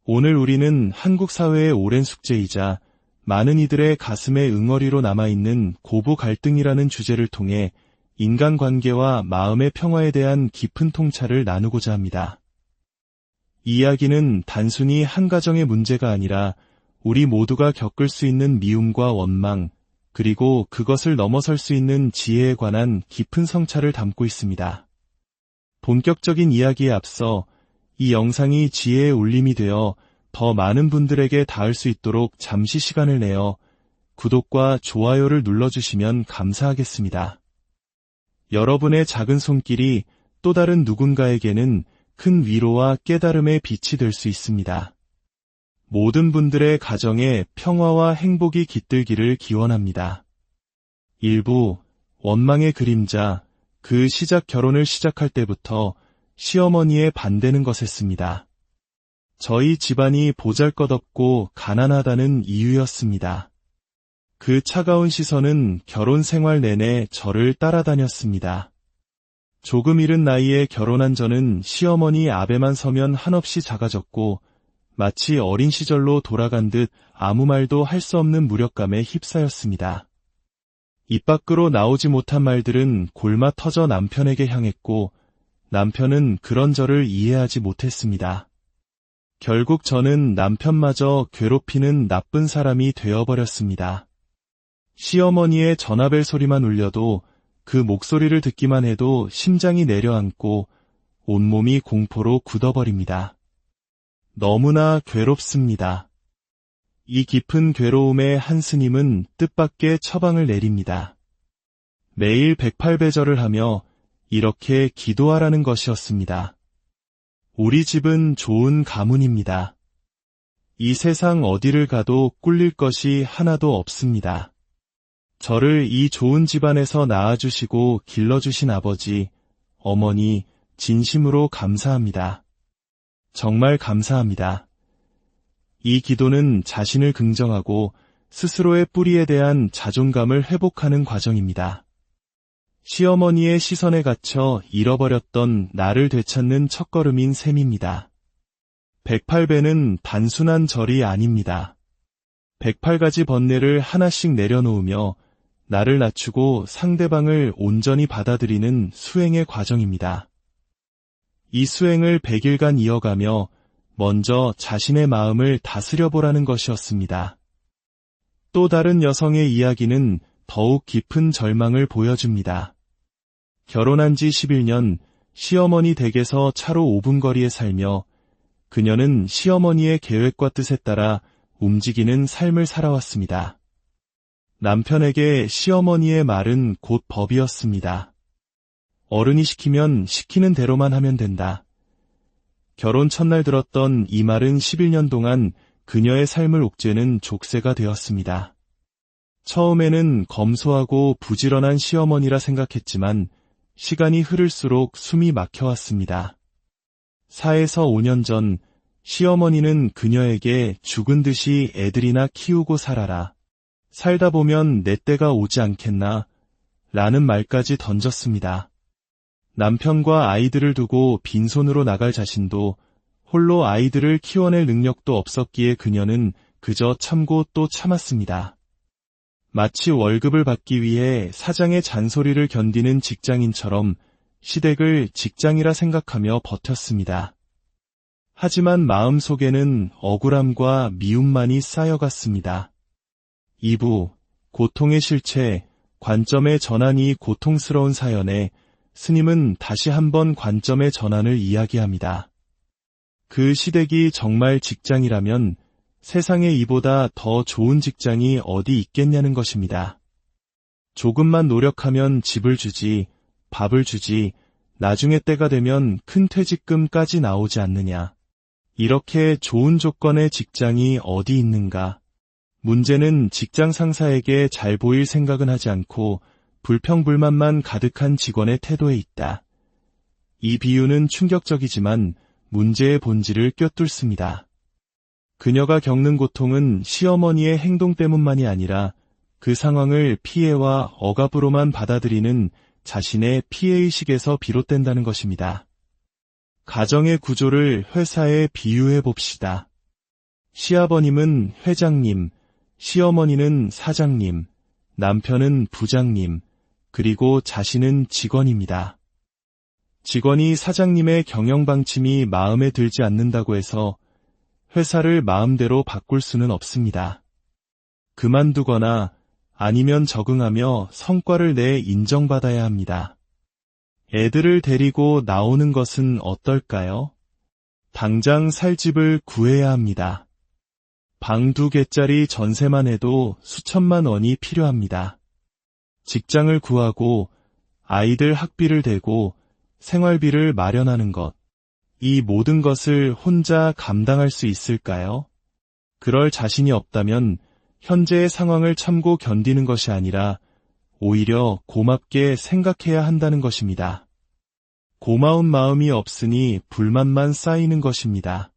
오늘 우리는 한국 사회의 오랜 숙제이자 많은 이들의 가슴에 응어리로 남아있는 고부 갈등이라는 주제를 통해 인간관계와 마음의 평화에 대한 깊은 통찰을 나누고자 합니다. 이 이야기는 단순히 한 가정의 문제가 아니라 우리 모두가 겪을 수 있는 미움과 원망, 그리고 그것을 넘어설 수 있는 지혜에 관한 깊은 성찰을 담고 있습니다. 본격적인 이야기에 앞서 이 영상이 지혜의 울림이 되어 더 많은 분들에게 닿을 수 있도록 잠시 시간을 내어 구독과 좋아요를 눌러주시면 감사하겠습니다. 여러분의 작은 손길이 또 다른 누군가에게는 큰 위로와 깨달음의 빛이 될 수 있습니다. 모든 분들의 가정에 평화와 행복이 깃들기를 기원합니다. 일부 원망의 그림자, 그 시작 결혼을 시작할 때부터 시어머니의 반대는 것했습니다. 저희 집안이 보잘것없고 가난하다는 이유였습니다. 그 차가운 시선은 결혼 생활 내내 저를 따라다녔습니다. 조금 이른 나이에 결혼한 저는 시어머니 앞에만 서면 한없이 작아졌고 마치 어린 시절로 돌아간 듯 아무 말도 할 수 없는 무력감에 휩싸였습니다. 입 밖으로 나오지 못한 말들은 골마 터져 남편에게 향했고 남편은 그런 저를 이해하지 못했습니다. 결국 저는 남편마저 괴롭히는 나쁜 사람이 되어버렸습니다. 시어머니의 전화벨 소리만 울려도 그 목소리를 듣기만 해도 심장이 내려앉고 온몸이 공포로 굳어버립니다. 너무나 괴롭습니다. 이 깊은 괴로움에 한 스님은 뜻밖의 처방을 내립니다. 매일 108배절을 하며 이렇게 기도하라는 것이었습니다. 우리 집은 좋은 가문입니다. 이 세상 어디를 가도 꿀릴 것이 하나도 없습니다. 저를 이 좋은 집안에서 낳아주시고 길러주신 아버지, 어머니, 진심으로 감사합니다. 정말 감사합니다. 이 기도는 자신을 긍정하고 스스로의 뿌리에 대한 자존감을 회복하는 과정입니다. 시어머니의 시선에 갇혀 잃어버렸던 나를 되찾는 첫걸음인 셈입니다. 108배는 단순한 절이 아닙니다. 108가지 번뇌를 하나씩 내려놓으며 나를 낮추고 상대방을 온전히 받아들이는 수행의 과정입니다. 이 수행을 100일간 이어가며 먼저 자신의 마음을 다스려보라는 것이었습니다. 또 다른 여성의 이야기는 더욱 깊은 절망을 보여줍니다. 결혼한 지 11년, 시어머니 댁에서 차로 5분 거리에 살며 그녀는 시어머니의 계획과 뜻에 따라 움직이는 삶을 살아왔습니다. 남편에게 시어머니의 말은 곧 법이었습니다. 어른이 시키면 시키는 대로만 하면 된다. 결혼 첫날 들었던 이 말은 11년 동안 그녀의 삶을 옥죄는 족쇄가 되었습니다. 처음에는 검소하고 부지런한 시어머니라 생각했지만 시간이 흐를수록 숨이 막혀왔습니다. 4에서 5년 전 시어머니는 그녀에게 죽은 듯이 애들이나 키우고 살아라. 살다 보면 내 때가 오지 않겠나? 라는 말까지 던졌습니다. 남편과 아이들을 두고 빈손으로 나갈 자신도 홀로 아이들을 키워낼 능력도 없었기에 그녀는 그저 참고 또 참았습니다. 마치 월급을 받기 위해 사장의 잔소리를 견디는 직장인처럼 시댁을 직장이라 생각하며 버텼습니다. 하지만 마음속에는 억울함과 미움만이 쌓여갔습니다. 2부, 고통의 실체, 관점의 전환이 고통스러운 사연에 스님은 다시 한번 관점의 전환을 이야기합니다. 그 시댁이 정말 직장이라면 세상에 이보다 더 좋은 직장이 어디 있겠냐는 것입니다. 조금만 노력하면 집을 주지, 밥을 주지, 나중에 때가 되면 큰 퇴직금까지 나오지 않느냐. 이렇게 좋은 조건의 직장이 어디 있는가. 문제는 직장 상사에게 잘 보일 생각은 하지 않고 불평불만만 가득한 직원의 태도에 있다. 이 비유는 충격적이지만 문제의 본질을 꿰뚫습니다. 그녀가 겪는 고통은 시어머니의 행동 때문만이 아니라 그 상황을 피해와 억압으로만 받아들이는 자신의 피해의식에서 비롯된다는 것입니다. 가정의 구조를 회사에 비유해 봅시다. 시아버님은 회장님, 시어머니는 사장님, 남편은 부장님, 그리고 자신은 직원입니다. 직원이 사장님의 경영 방침이 마음에 들지 않는다고 해서 회사를 마음대로 바꿀 수는 없습니다. 그만두거나 아니면 적응하며 성과를 내 인정받아야 합니다. 애들을 데리고 나오는 것은 어떨까요? 당장 살 집을 구해야 합니다. 방 2개짜리 전세만 해도 수천만 원이 필요합니다. 직장을 구하고 아이들 학비를 대고 생활비를 마련하는 것, 이 모든 것을 혼자 감당할 수 있을까요? 그럴 자신이 없다면 현재의 상황을 참고 견디는 것이 아니라 오히려 고맙게 생각해야 한다는 것입니다. 고마운 마음이 없으니 불만만 쌓이는 것입니다.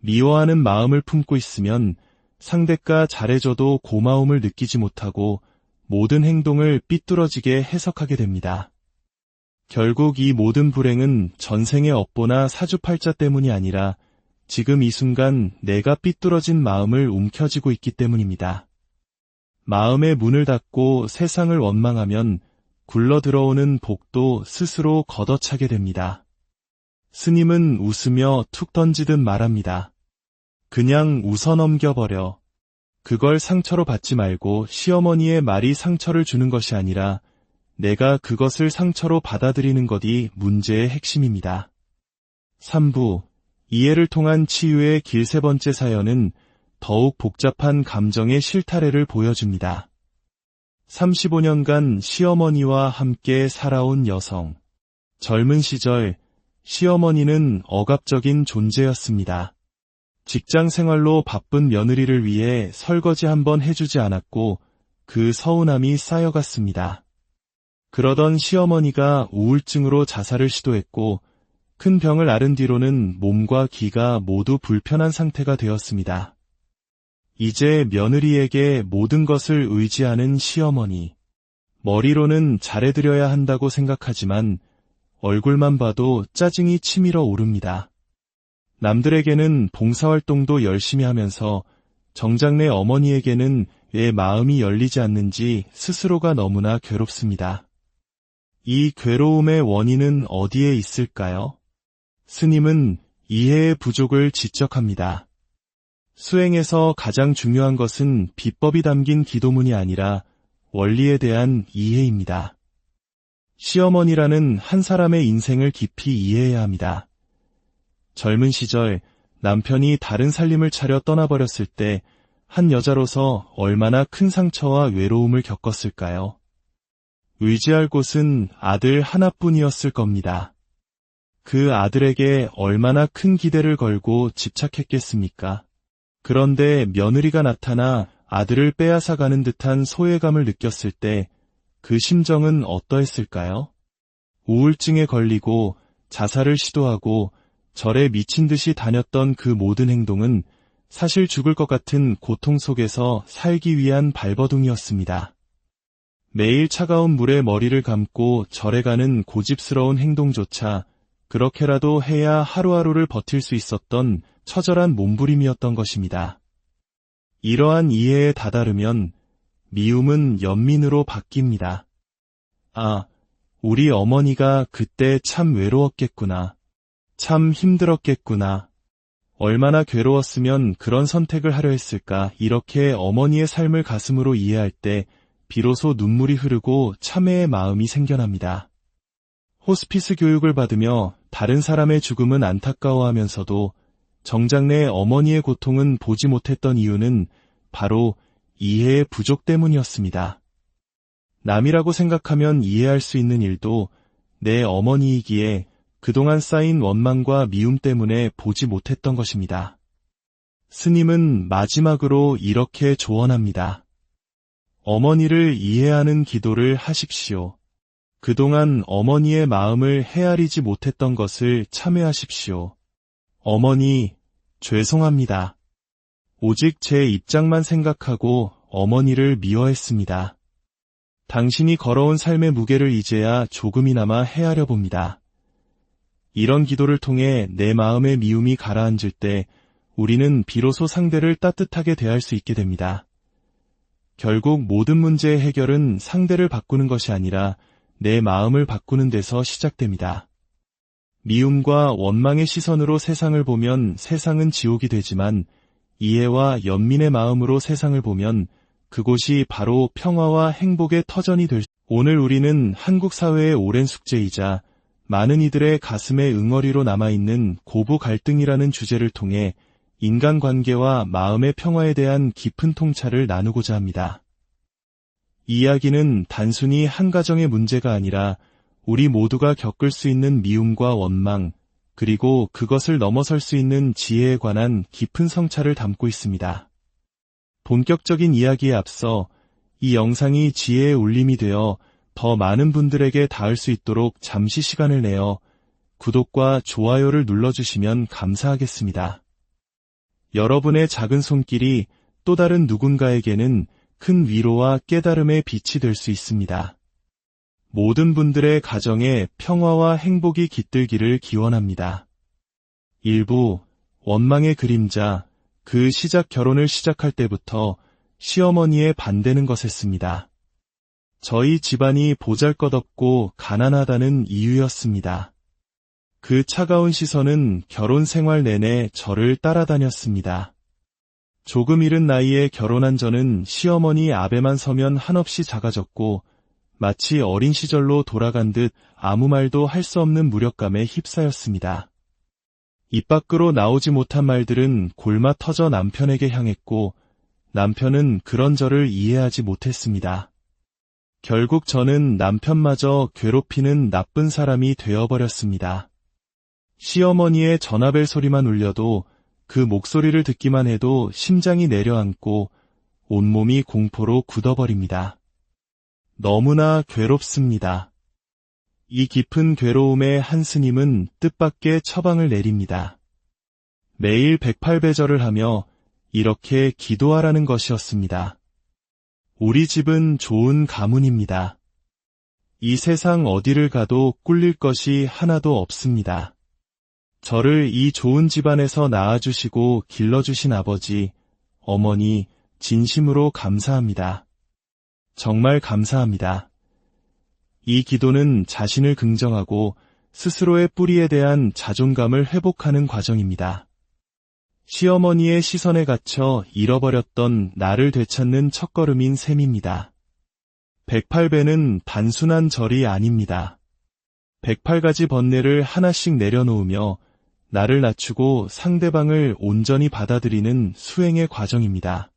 미워하는 마음을 품고 있으면 상대가 잘해줘도 고마움을 느끼지 못하고 모든 행동을 삐뚤어지게 해석하게 됩니다. 결국 이 모든 불행은 전생의 업보나 사주팔자 때문이 아니라 지금 이 순간 내가 삐뚤어진 마음을 움켜쥐고 있기 때문입니다. 마음의 문을 닫고 세상을 원망하면 굴러 들어오는 복도 스스로 걷어차게 됩니다. 스님은 웃으며 툭 던지듯 말합니다. 그냥 웃어 넘겨버려. 그걸 상처로 받지 말고 시어머니의 말이 상처를 주는 것이 아니라 내가 그것을 상처로 받아들이는 것이 문제의 핵심입니다. 3부 이해를 통한 치유의 길 3번째 사연은 더욱 복잡한 감정의 실타래를 보여줍니다. 35년간 시어머니와 함께 살아온 여성. 젊은 시절 시어머니는 억압적인 존재였습니다. 직장 생활로 바쁜 며느리를 위해 설거지 한번 해주지 않았고 그 서운함이 쌓여갔습니다. 그러던 시어머니가 우울증으로 자살을 시도했고 큰 병을 앓은 뒤로는 몸과 기가 모두 불편한 상태가 되었습니다. 이제 며느리에게 모든 것을 의지하는 시어머니. 머리로는 잘해드려야 한다고 생각하지만 얼굴만 봐도 짜증이 치밀어 오릅니다. 남들에게는 봉사활동도 열심히 하면서 정작 내 어머니에게는 왜 마음이 열리지 않는지 스스로가 너무나 괴롭습니다. 이 괴로움의 원인은 어디에 있을까요? 스님은 이해의 부족을 지적합니다. 수행에서 가장 중요한 것은 비법이 담긴 기도문이 아니라 원리에 대한 이해입니다. 시어머니라는 한 사람의 인생을 깊이 이해해야 합니다. 젊은 시절 남편이 다른 살림을 차려 떠나버렸을 때 한 여자로서 얼마나 큰 상처와 외로움을 겪었을까요? 의지할 곳은 아들 하나뿐이었을 겁니다. 그 아들에게 얼마나 큰 기대를 걸고 집착했겠습니까? 그런데 며느리가 나타나 아들을 빼앗아가는 듯한 소외감을 느꼈을 때 그 심정은 어떠했을까요? 우울증에 걸리고 자살을 시도하고 절에 미친 듯이 다녔던 그 모든 행동은 사실 죽을 것 같은 고통 속에서 살기 위한 발버둥이었습니다. 매일 차가운 물에 머리를 감고 절에 가는 고집스러운 행동조차 그렇게라도 해야 하루하루를 버틸 수 있었던 처절한 몸부림이었던 것입니다. 이러한 이해에 다다르면 미움은 연민으로 바뀝니다. 아, 우리 어머니가 그때 참 외로웠겠구나. 참 힘들었겠구나. 얼마나 괴로웠으면 그런 선택을 하려 했을까. 이렇게 어머니의 삶을 가슴으로 이해할 때 비로소 눈물이 흐르고 참회의 마음이 생겨납니다. 호스피스 교육을 받으며 다른 사람의 죽음은 안타까워하면서도 정작 내 어머니의 고통은 보지 못했던 이유는 바로 이해의 부족 때문이었습니다. 남이라고 생각하면 이해할 수 있는 일도 내 어머니이기에 그동안 쌓인 원망과 미움 때문에 보지 못했던 것입니다. 스님은 마지막으로 이렇게 조언합니다. 어머니를 이해하는 기도를 하십시오. 그동안 어머니의 마음을 헤아리지 못했던 것을 참회하십시오. 어머니, 죄송합니다. 오직 제 입장만 생각하고 어머니를 미워했습니다. 당신이 걸어온 삶의 무게를 이제야 조금이나마 헤아려 봅니다. 이런 기도를 통해 내 마음의 미움이 가라앉을 때 우리는 비로소 상대를 따뜻하게 대할 수 있게 됩니다. 결국 모든 문제의 해결은 상대를 바꾸는 것이 아니라 내 마음을 바꾸는 데서 시작됩니다. 미움과 원망의 시선으로 세상을 보면 세상은 지옥이 되지만 이해와 연민의 마음으로 세상을 보면 그곳이 바로 평화와 행복의 터전이 될 수. 오늘 우리는 한국 사회의 오랜 숙제이자 많은 이들의 가슴에 응어리로 남아있는 고부 갈등이라는 주제를 통해 인간관계와 마음의 평화에 대한 깊은 통찰을 나누고자 합니다. 이 이야기는 단순히 한 가정의 문제가 아니라 우리 모두가 겪을 수 있는 미움과 원망, 그리고 그것을 넘어설 수 있는 지혜에 관한 깊은 성찰을 담고 있습니다. 본격적인 이야기에 앞서 이 영상이 지혜의 울림이 되어 더 많은 분들에게 닿을 수 있도록 잠시 시간을 내어 구독과 좋아요를 눌러주시면 감사하겠습니다. 여러분의 작은 손길이 또 다른 누군가에게는 큰 위로와 깨달음의 빛이 될 수 있습니다. 모든 분들의 가정에 평화와 행복이 깃들기를 기원합니다. 일부 원망의 그림자, 그 시작 결혼을 시작할 때부터 시어머니의 반대는 것했습니다. 저희 집안이 보잘것없고 가난하다는 이유였습니다. 그 차가운 시선은 결혼 생활 내내 저를 따라다녔습니다. 조금 이른 나이에 결혼한 저는 시어머니 앞에만 서면 한없이 작아졌고 마치 어린 시절로 돌아간 듯 아무 말도 할 수 없는 무력감에 휩싸였습니다. 입 밖으로 나오지 못한 말들은 골마 터져 남편에게 향했고 남편은 그런 저를 이해하지 못했습니다. 결국 저는 남편마저 괴롭히는 나쁜 사람이 되어버렸습니다. 시어머니의 전화벨 소리만 울려도 그 목소리를 듣기만 해도 심장이 내려앉고 온몸이 공포로 굳어버립니다. 너무나 괴롭습니다. 이 깊은 괴로움에 한 스님은 뜻밖의 처방을 내립니다. 매일 108배절을 하며 이렇게 기도하라는 것이었습니다. 우리 집은 좋은 가문입니다. 이 세상 어디를 가도 꿀릴 것이 하나도 없습니다. 저를 이 좋은 집안에서 낳아주시고 길러주신 아버지, 어머니, 진심으로 감사합니다. 정말 감사합니다. 이 기도는 자신을 긍정하고 스스로의 뿌리에 대한 자존감을 회복하는 과정입니다. 시어머니의 시선에 갇혀 잃어버렸던 나를 되찾는 첫걸음인 셈입니다. 108배는 단순한 절이 아닙니다. 108가지 번뇌를 하나씩 내려놓으며 나를 낮추고 상대방을 온전히 받아들이는 수행의 과정입니다.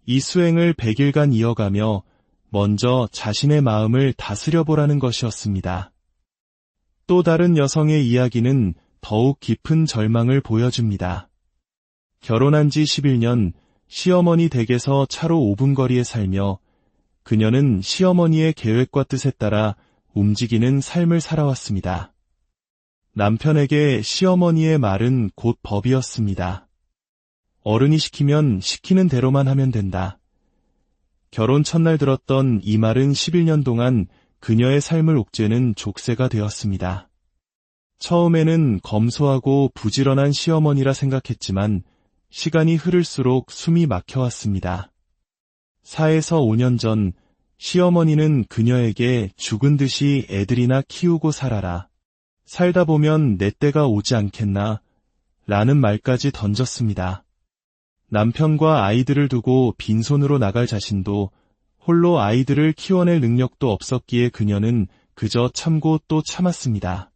이 수행을 100일간 이어가며 먼저 자신의 마음을 다스려보라는 것이었습니다. 또 다른 여성의 이야기는 더욱 깊은 절망을 보여줍니다. 결혼한 지 11년, 시어머니 댁에서 차로 5분 거리에 살며 그녀는 시어머니의 계획과 뜻에 따라 움직이는 삶을 살아왔습니다. 남편에게 시어머니의 말은 곧 법이었습니다. 어른이 시키면 시키는 대로만 하면 된다. 결혼 첫날 들었던 이 말은 11년 동안 그녀의 삶을 옥죄는 족쇄가 되었습니다. 처음에는 검소하고 부지런한 시어머니라 생각했지만 시간이 흐를수록 숨이 막혀왔습니다. 4에서 5년 전 시어머니는 그녀에게 죽은 듯이 애들이나 키우고 살아라. 살다 보면 내 때가 오지 않겠나? 라는 말까지 던졌습니다. 남편과 아이들을 두고 빈손으로 나갈 자신도 홀로 아이들을 키워낼 능력도 없었기에 그녀는 그저 참고 또 참았습니다.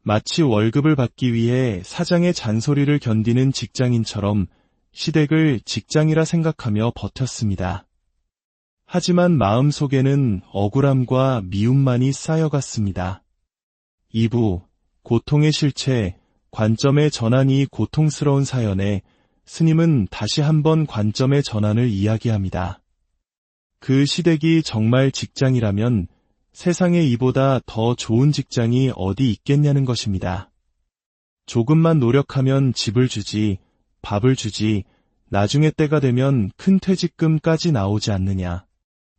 마치 월급을 받기 위해 사장의 잔소리를 견디는 직장인처럼 시댁을 직장이라 생각하며 버텼습니다. 하지만 마음속에는 억울함과 미움만이 쌓여갔습니다. 2부, 고통의 실체, 관점의 전환이 고통스러운 사연에 스님은 다시 한번 관점의 전환을 이야기합니다. 그 시댁이 정말 직장이라면 세상에 이보다 더 좋은 직장이 어디 있겠냐는 것입니다. 조금만 노력하면 집을 주지, 밥을 주지, 나중에 때가 되면 큰 퇴직금까지 나오지 않느냐.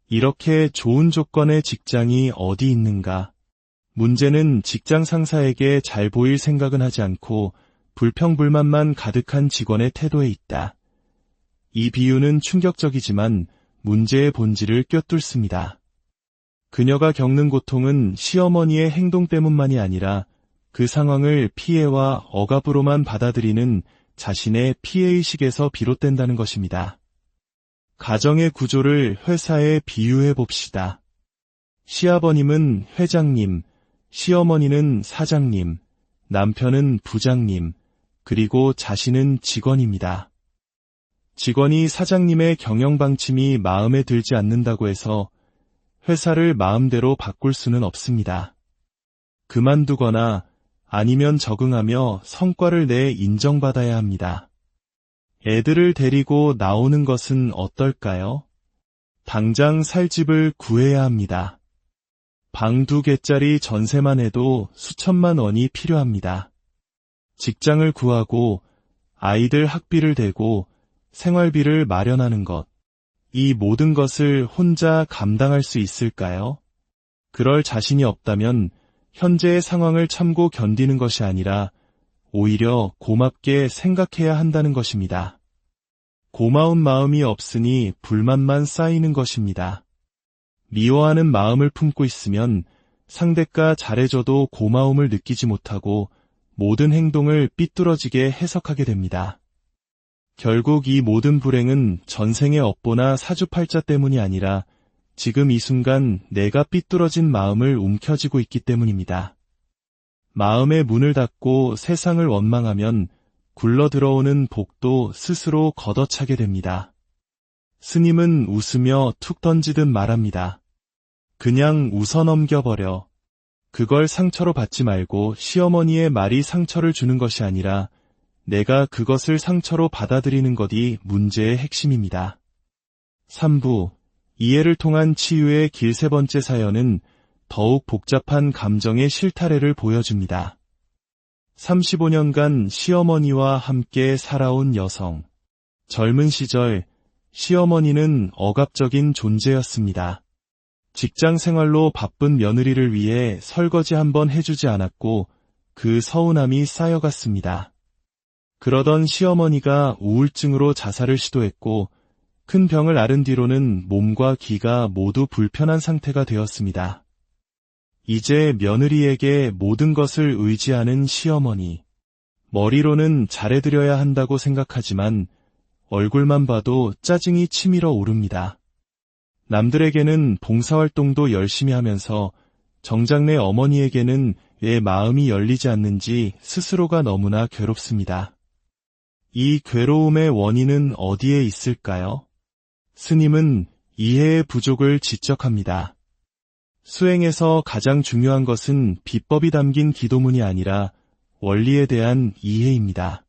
이렇게 좋은 조건의 직장이 어디 있는가. 문제는 직장 상사에게 잘 보일 생각은 하지 않고 불평불만만 가득한 직원의 태도에 있다. 이 비유는 충격적이지만 문제의 본질을 꿰뚫습니다. 그녀가 겪는 고통은 시어머니의 행동 때문만이 아니라 그 상황을 피해와 억압으로만 받아들이는 자신의 피해의식에서 비롯된다는 것입니다. 가정의 구조를 회사에 비유해 봅시다. 시아버님은 회장님, 시어머니는 사장님, 남편은 부장님, 그리고 자신은 직원입니다. 직원이 사장님의 경영 방침이 마음에 들지 않는다고 해서 회사를 마음대로 바꿀 수는 없습니다. 그만두거나 아니면 적응하며 성과를 내 인정받아야 합니다. 애들을 데리고 나오는 것은 어떨까요? 당장 살 집을 구해야 합니다. 방 2개짜리 전세만 해도 수천만 원이 필요합니다. 직장을 구하고 아이들 학비를 대고 생활비를 마련하는 것, 이 모든 것을 혼자 감당할 수 있을까요? 그럴 자신이 없다면 현재의 상황을 참고 견디는 것이 아니라 오히려 고맙게 생각해야 한다는 것입니다. 고마운 마음이 없으니 불만만 쌓이는 것입니다. 미워하는 마음을 품고 있으면 상대가 잘해줘도 고마움을 느끼지 못하고 모든 행동을 삐뚤어지게 해석하게 됩니다. 결국 이 모든 불행은 전생의 업보나 사주팔자 때문이 아니라 지금 이 순간 내가 삐뚤어진 마음을 움켜쥐고 있기 때문입니다. 마음의 문을 닫고 세상을 원망하면 굴러들어오는 복도 스스로 걷어차게 됩니다. 스님은 웃으며 툭 던지듯 말합니다. 그냥 웃어 넘겨버려. 그걸 상처로 받지 말고 시어머니의 말이 상처를 주는 것이 아니라 내가 그것을 상처로 받아들이는 것이 문제의 핵심입니다. 3부 이해를 통한 치유의 길 3번째 사연은 더욱 복잡한 감정의 실타래를 보여줍니다. 35년간 시어머니와 함께 살아온 여성. 젊은 시절 시어머니는 억압적인 존재였습니다. 직장 생활로 바쁜 며느리를 위해 설거지 한번 해주지 않았고 그 서운함이 쌓여갔습니다. 그러던 시어머니가 우울증으로 자살을 시도했고 큰 병을 앓은 뒤로는 몸과 기가 모두 불편한 상태가 되었습니다. 이제 며느리에게 모든 것을 의지하는 시어머니. 머리로는 잘해드려야 한다고 생각하지만 얼굴만 봐도 짜증이 치밀어 오릅니다. 남들에게는 봉사활동도 열심히 하면서 정작 내 어머니에게는 왜 마음이 열리지 않는지 스스로가 너무나 괴롭습니다. 이 괴로움의 원인은 어디에 있을까요? 스님은 이해의 부족을 지적합니다. 수행에서 가장 중요한 것은 비법이 담긴 기도문이 아니라 원리에 대한 이해입니다.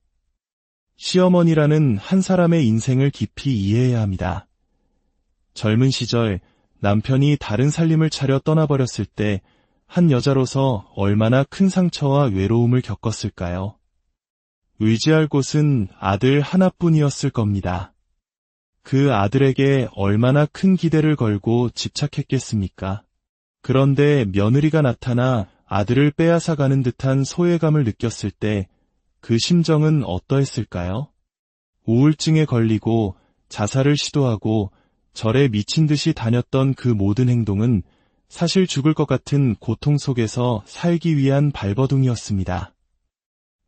시어머니라는 한 사람의 인생을 깊이 이해해야 합니다. 젊은 시절 남편이 다른 살림을 차려 떠나버렸을 때 한 여자로서 얼마나 큰 상처와 외로움을 겪었을까요? 의지할 곳은 아들 하나뿐이었을 겁니다. 그 아들에게 얼마나 큰 기대를 걸고 집착했겠습니까? 그런데 며느리가 나타나 아들을 빼앗아가는 듯한 소외감을 느꼈을 때 그 심정은 어떠했을까요? 우울증에 걸리고 자살을 시도하고 절에 미친 듯이 다녔던 그 모든 행동은 사실 죽을 것 같은 고통 속에서 살기 위한 발버둥이었습니다.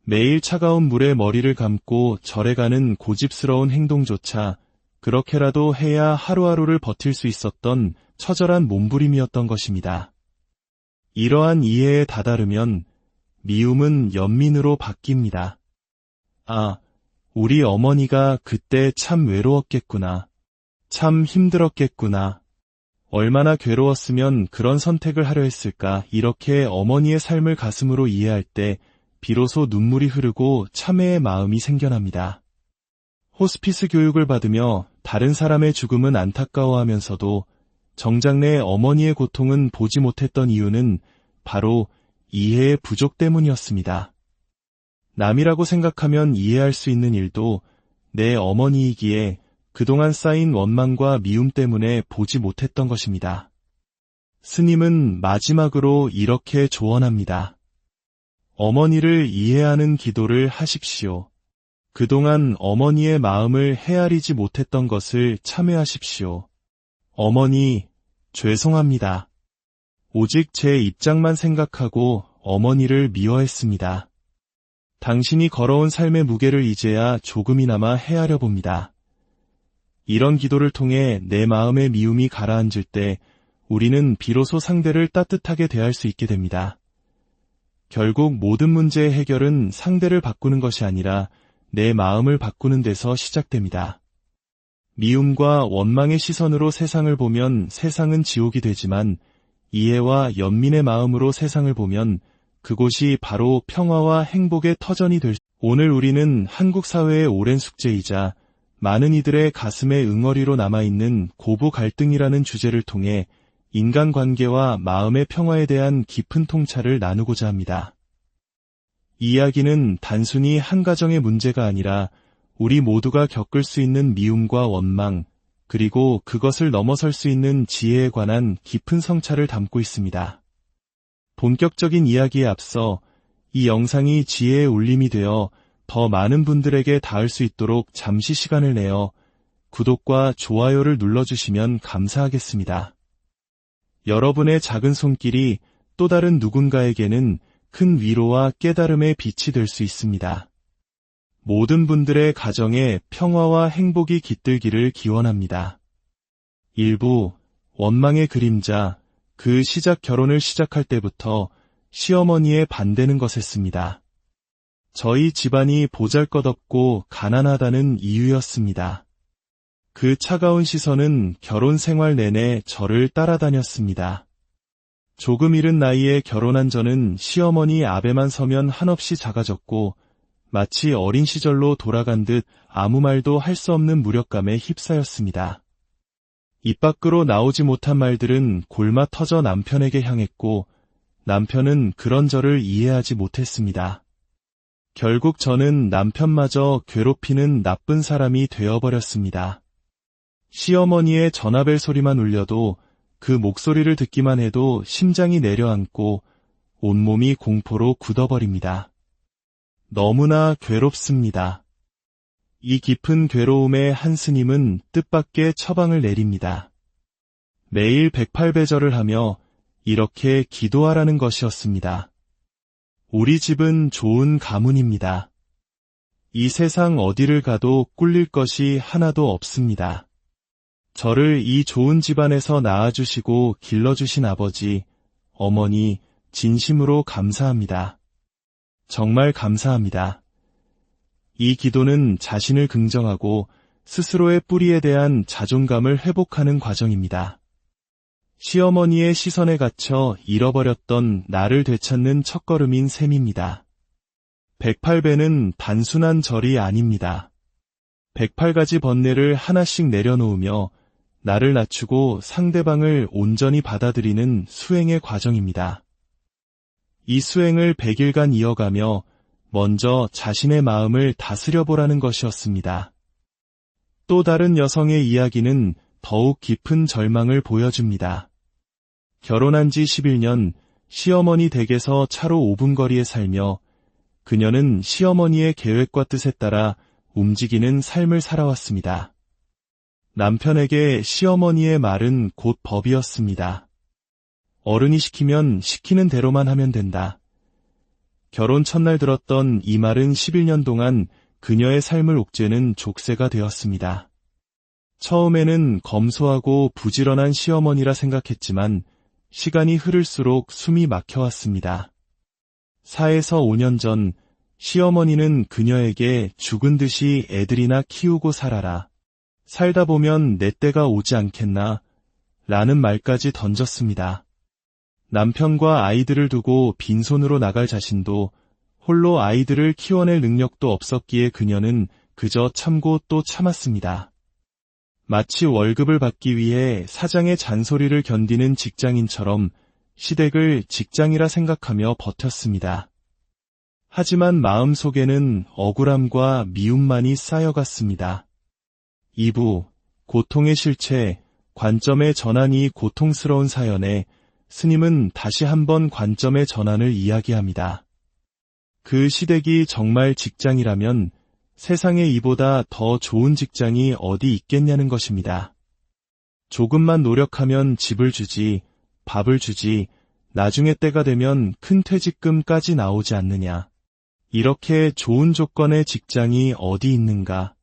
매일 차가운 물에 머리를 감고 절에 가는 고집스러운 행동조차 그렇게라도 해야 하루하루를 버틸 수 있었던 처절한 몸부림이었던 것입니다. 이러한 이해에 다다르면 미움은 연민으로 바뀝니다. 아, 우리 어머니가 그때 참 외로웠겠구나. 참 힘들었겠구나. 얼마나 괴로웠으면 그런 선택을 하려 했을까. 이렇게 어머니의 삶을 가슴으로 이해할 때 비로소 눈물이 흐르고 참회의 마음이 생겨납니다. 호스피스 교육을 받으며 다른 사람의 죽음은 안타까워하면서도 정작 내 어머니의 고통은 보지 못했던 이유는 바로 이해의 부족 때문이었습니다. 남이라고 생각하면 이해할 수 있는 일도 내 어머니이기에 그동안 쌓인 원망과 미움 때문에 보지 못했던 것입니다. 스님은 마지막으로 이렇게 조언합니다. 어머니를 이해하는 기도를 하십시오. 그동안 어머니의 마음을 헤아리지 못했던 것을 참회하십시오. 어머니, 죄송합니다. 오직 제 입장만 생각하고 어머니를 미워했습니다. 당신이 걸어온 삶의 무게를 이제야 조금이나마 헤아려 봅니다. 이런 기도를 통해 내 마음의 미움이 가라앉을 때 우리는 비로소 상대를 따뜻하게 대할 수 있게 됩니다. 결국 모든 문제의 해결은 상대를 바꾸는 것이 아니라 내 마음을 바꾸는 데서 시작됩니다. 미움과 원망의 시선으로 세상을 보면 세상은 지옥이 되지만 이해와 연민의 마음으로 세상을 보면 그곳이 바로 평화와 행복의 터전이 될 수. 오늘 우리는 한국 사회의 오랜 숙제이자 많은 이들의 가슴에 응어리로 남아있는 고부 갈등이라는 주제를 통해 인간관계와 마음의 평화에 대한 깊은 통찰을 나누고자 합니다. 이 이야기는 단순히 한 가정의 문제가 아니라 우리 모두가 겪을 수 있는 미움과 원망, 그리고 그것을 넘어설 수 있는 지혜에 관한 깊은 성찰을 담고 있습니다. 본격적인 이야기에 앞서 이 영상이 지혜의 울림이 되어 더 많은 분들에게 닿을 수 있도록 잠시 시간을 내어 구독과 좋아요를 눌러주시면 감사하겠습니다. 여러분의 작은 손길이 또 다른 누군가에게는 큰 위로와 깨달음의 빛이 될 수 있습니다. 모든 분들의 가정에 평화와 행복이 깃들기를 기원합니다. 1부 원망의 그림자. 그 시작 결혼을 시작할 때부터 시어머니의 반대는 것했습니다. 저희 집안이 보잘것없고 가난하다는 이유였습니다. 그 차가운 시선은 결혼 생활 내내 저를 따라다녔습니다. 조금 이른 나이에 결혼한 저는 시어머니 앞에만 서면 한없이 작아졌고 마치 어린 시절로 돌아간 듯 아무 말도 할 수 없는 무력감에 휩싸였습니다. 입 밖으로 나오지 못한 말들은 골마 터져 남편에게 향했고 남편은 그런 저를 이해하지 못했습니다. 결국 저는 남편마저 괴롭히는 나쁜 사람이 되어버렸습니다. 시어머니의 전화벨 소리만 울려도 그 목소리를 듣기만 해도 심장이 내려앉고 온몸이 공포로 굳어버립니다. 너무나 괴롭습니다. 이 깊은 괴로움에 한 스님은 뜻밖의 처방을 내립니다. 매일 108배절을 하며 이렇게 기도하라는 것이었습니다. 우리 집은 좋은 가문입니다. 이 세상 어디를 가도 꿀릴 것이 하나도 없습니다. 저를 이 좋은 집안에서 낳아주시고 길러주신 아버지, 어머니, 진심으로 감사합니다. 정말 감사합니다. 이 기도는 자신을 긍정하고 스스로의 뿌리에 대한 자존감을 회복하는 과정입니다. 시어머니의 시선에 갇혀 잃어버렸던 나를 되찾는 첫걸음인 셈입니다. 108배는 단순한 절이 아닙니다. 108가지 번뇌를 하나씩 내려놓으며 나를 낮추고 상대방을 온전히 받아들이는 수행의 과정입니다. 이 수행을 100일간 이어가며 먼저 자신의 마음을 다스려보라는 것이었습니다. 또 다른 여성의 이야기는 더욱 깊은 절망을 보여줍니다. 결혼한 지 11년, 시어머니 댁에서 차로 5분 거리에 살며 그녀는 시어머니의 계획과 뜻에 따라 움직이는 삶을 살아왔습니다. 남편에게 시어머니의 말은 곧 법이었습니다. 어른이 시키면 시키는 대로만 하면 된다. 결혼 첫날 들었던 이 말은 11년 동안 그녀의 삶을 옥죄는 족쇄가 되었습니다. 처음에는 검소하고 부지런한 시어머니라 생각했지만 시간이 흐를수록 숨이 막혀왔습니다. 4에서 5년 전 시어머니는 그녀에게 죽은 듯이 애들이나 키우고 살아라. 살다 보면 내 때가 오지 않겠나? 라는 말까지 던졌습니다. 남편과 아이들을 두고 빈손으로 나갈 자신도 홀로 아이들을 키워낼 능력도 없었기에 그녀는 그저 참고 또 참았습니다. 마치 월급을 받기 위해 사장의 잔소리를 견디는 직장인처럼 시댁을 직장이라 생각하며 버텼습니다. 하지만 마음속에는 억울함과 미움만이 쌓여갔습니다. 2부, 고통의 실체, 관점의 전환이 고통스러운 사연에 스님은 다시 한번 관점의 전환을 이야기합니다. 그 시댁이 정말 직장이라면 세상에 이보다 더 좋은 직장이 어디 있겠냐는 것입니다. 조금만 노력하면 집을 주지, 밥을 주지, 나중에 때가 되면 큰 퇴직금까지 나오지 않느냐. 이렇게 좋은 조건의 직장이 어디 있는가?